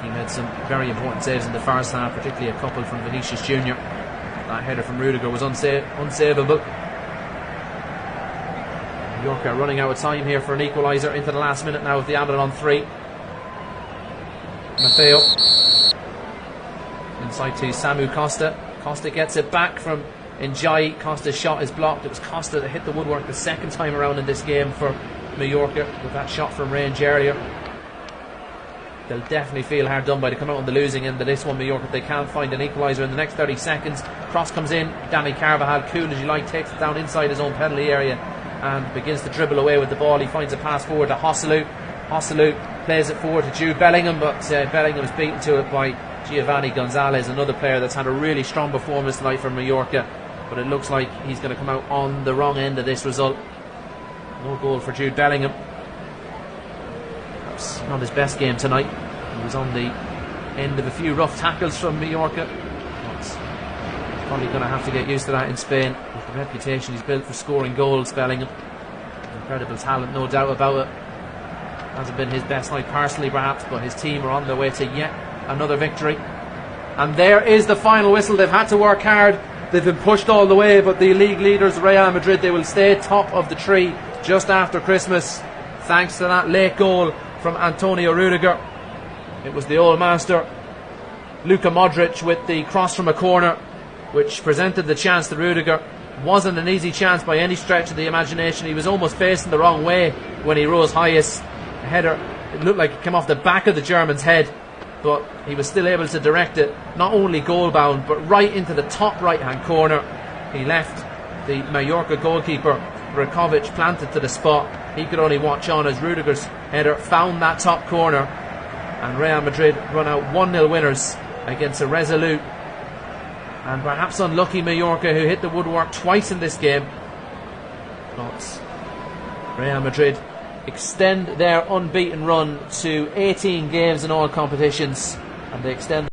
He made some very important saves in the first half, particularly a couple from Vinícius Júnior. That header from Rudiger was unsavable. Mallorca running out of time here for an equaliser into the last minute now with the added on 3. Matteo inside to Samu Costa. Costa gets it back from Njai. Costa's shot is blocked. It was Costa that hit the woodwork the second time around in this game for Mallorca with that shot from range earlier. They'll definitely feel hard done by to come out on the losing end of this one, Mallorca, if they can't find an equaliser in the next 30 seconds. Cross comes in. Dani Carvajal, cool as you like, takes it down inside his own penalty area and begins to dribble away with the ball. He finds a pass forward to Joselu. Joselu plays it forward to Jude Bellingham, but Bellingham is beaten to it by Giovanni Gonzalez, another player that's had a really strong performance tonight for Mallorca, but it looks like he's going to come out on the wrong end of this result. No goal for Jude Bellingham. Perhaps not his best game tonight. He was on the end of a few rough tackles from Mallorca. He's probably going to have to get used to that in Spain with the reputation he's built for scoring goals. Bellingham, incredible talent, no doubt about it. Hasn't been his best night personally perhaps, but his team are on their way to yet another victory. And there is the final whistle. They've had to work hard, they've been pushed all the way, but the league leaders Real Madrid, they will stay top of the tree just after Christmas thanks to that late goal from Antonio Rudiger. It was the old master Luka Modric with the cross from a corner which presented the chance to Rudiger. Wasn't an easy chance by any stretch of the imagination. He was almost facing the wrong way when he rose highest. A header, it looked like it came off the back of the German's head, but he was still able to direct it not only goal bound but right into the top right hand corner. He left the Mallorca goalkeeper Rakovic planted to the spot. He could only watch on as Rudiger's header found that top corner, and Real Madrid run out 1-0 winners against a resolute and perhaps unlucky Mallorca, who hit the woodwork twice in this game. But Real Madrid extend their unbeaten run to 18 games in all competitions, and they extend